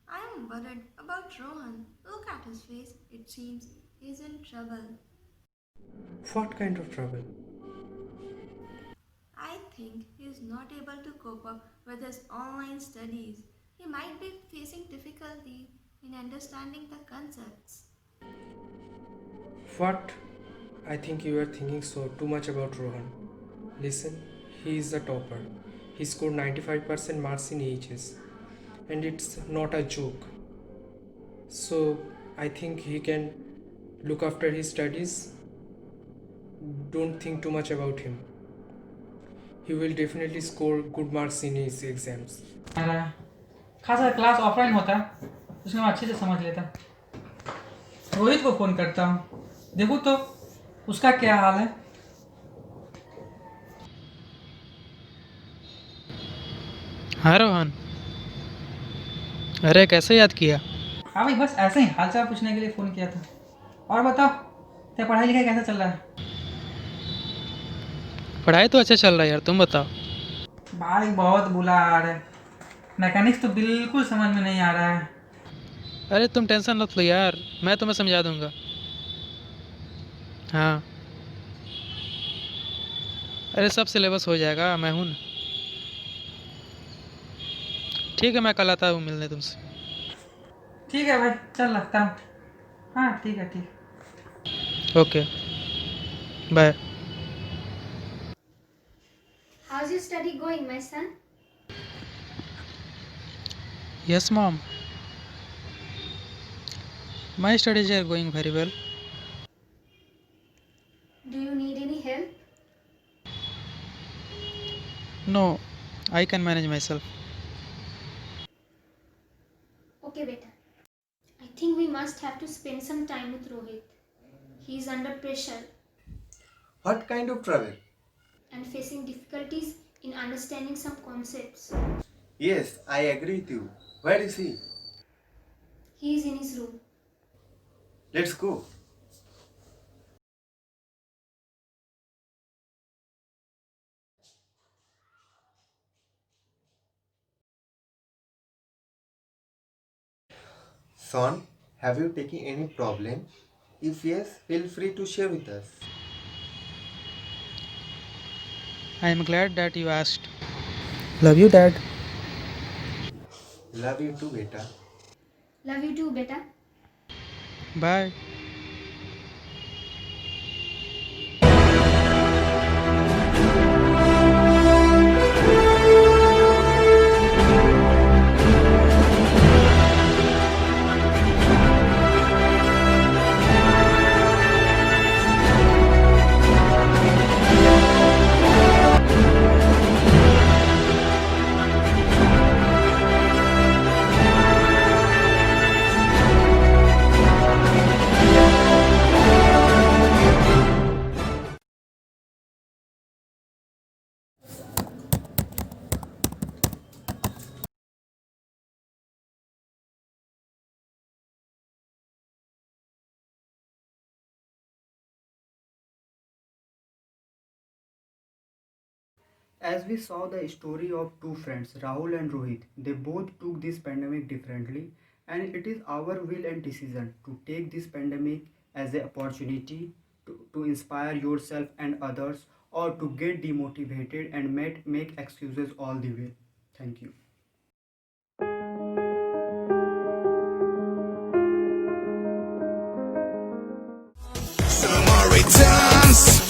I am worried about Rohan. Look at his face. It seems he's in trouble. What kind of trouble? I think he is not able to cope up with his online studies. He might be facing difficulty in understanding the concepts. What? I think you are thinking so too much about Rohan. Listen, he is a topper. He scored 95% marks in EHS, and it's not a joke. So I think he can look after his studies. Don't think too much about him. He will definitely score good marks in his exams. खासा class offline होता है, उसमें मैं अच्छे से समझ लेता। रोहित को फोन करता हूँ, देखो तो उसका क्या हाल है। हाँ रोहन, अरे कैसे याद किया? हाँ भाई, बस ऐसे ही हालचाल पूछने के लिए फ़ोन किया था। और बताओ, तेरा पढ़ाई लिखाई कैसा चल रहा है? पढ़ाई तो अच्छा चल रहा है यार, तुम बताओ। भाई बहुत बुला आ रहा है, मैकेनिक्स तो बिल्कुल समझ में नहीं आ रहा है। अरे तुम टेंशन मत लो यार, मैं तुम्हें समझा दूंगा। हाँ, अरे सब सिलेबस हो जाएगा, मैं हूँ ना। ठीक है, मैं कल आता हूँ मिलने तुमसे। ठीक है भाई, चल रखता हूँ। हाँ ठीक है, ठीक। Okay, bye. How's your study going, my son? Yes, mom. My studies are going very well. Do you need any help? No, I can manage myself. Okay, beta. I think we must have to spend some time with Rohit. He is under pressure What kind of travel? and facing difficulties in understanding some concepts. Yes, I agree with you. Where is he? He is in his room. Let's go. Son, have you taken any problem? If yes, feel free to share with us. I am glad that you asked. Love you, Dad. Love you too, beta. Love you too, beta. Bye. As we saw the story of two friends, Rahul and Rohit, they both took this pandemic differently, and it is our will and decision to take this pandemic as an opportunity to inspire yourself and others, or to get demotivated and make excuses all the way. Thank you. Summer returns.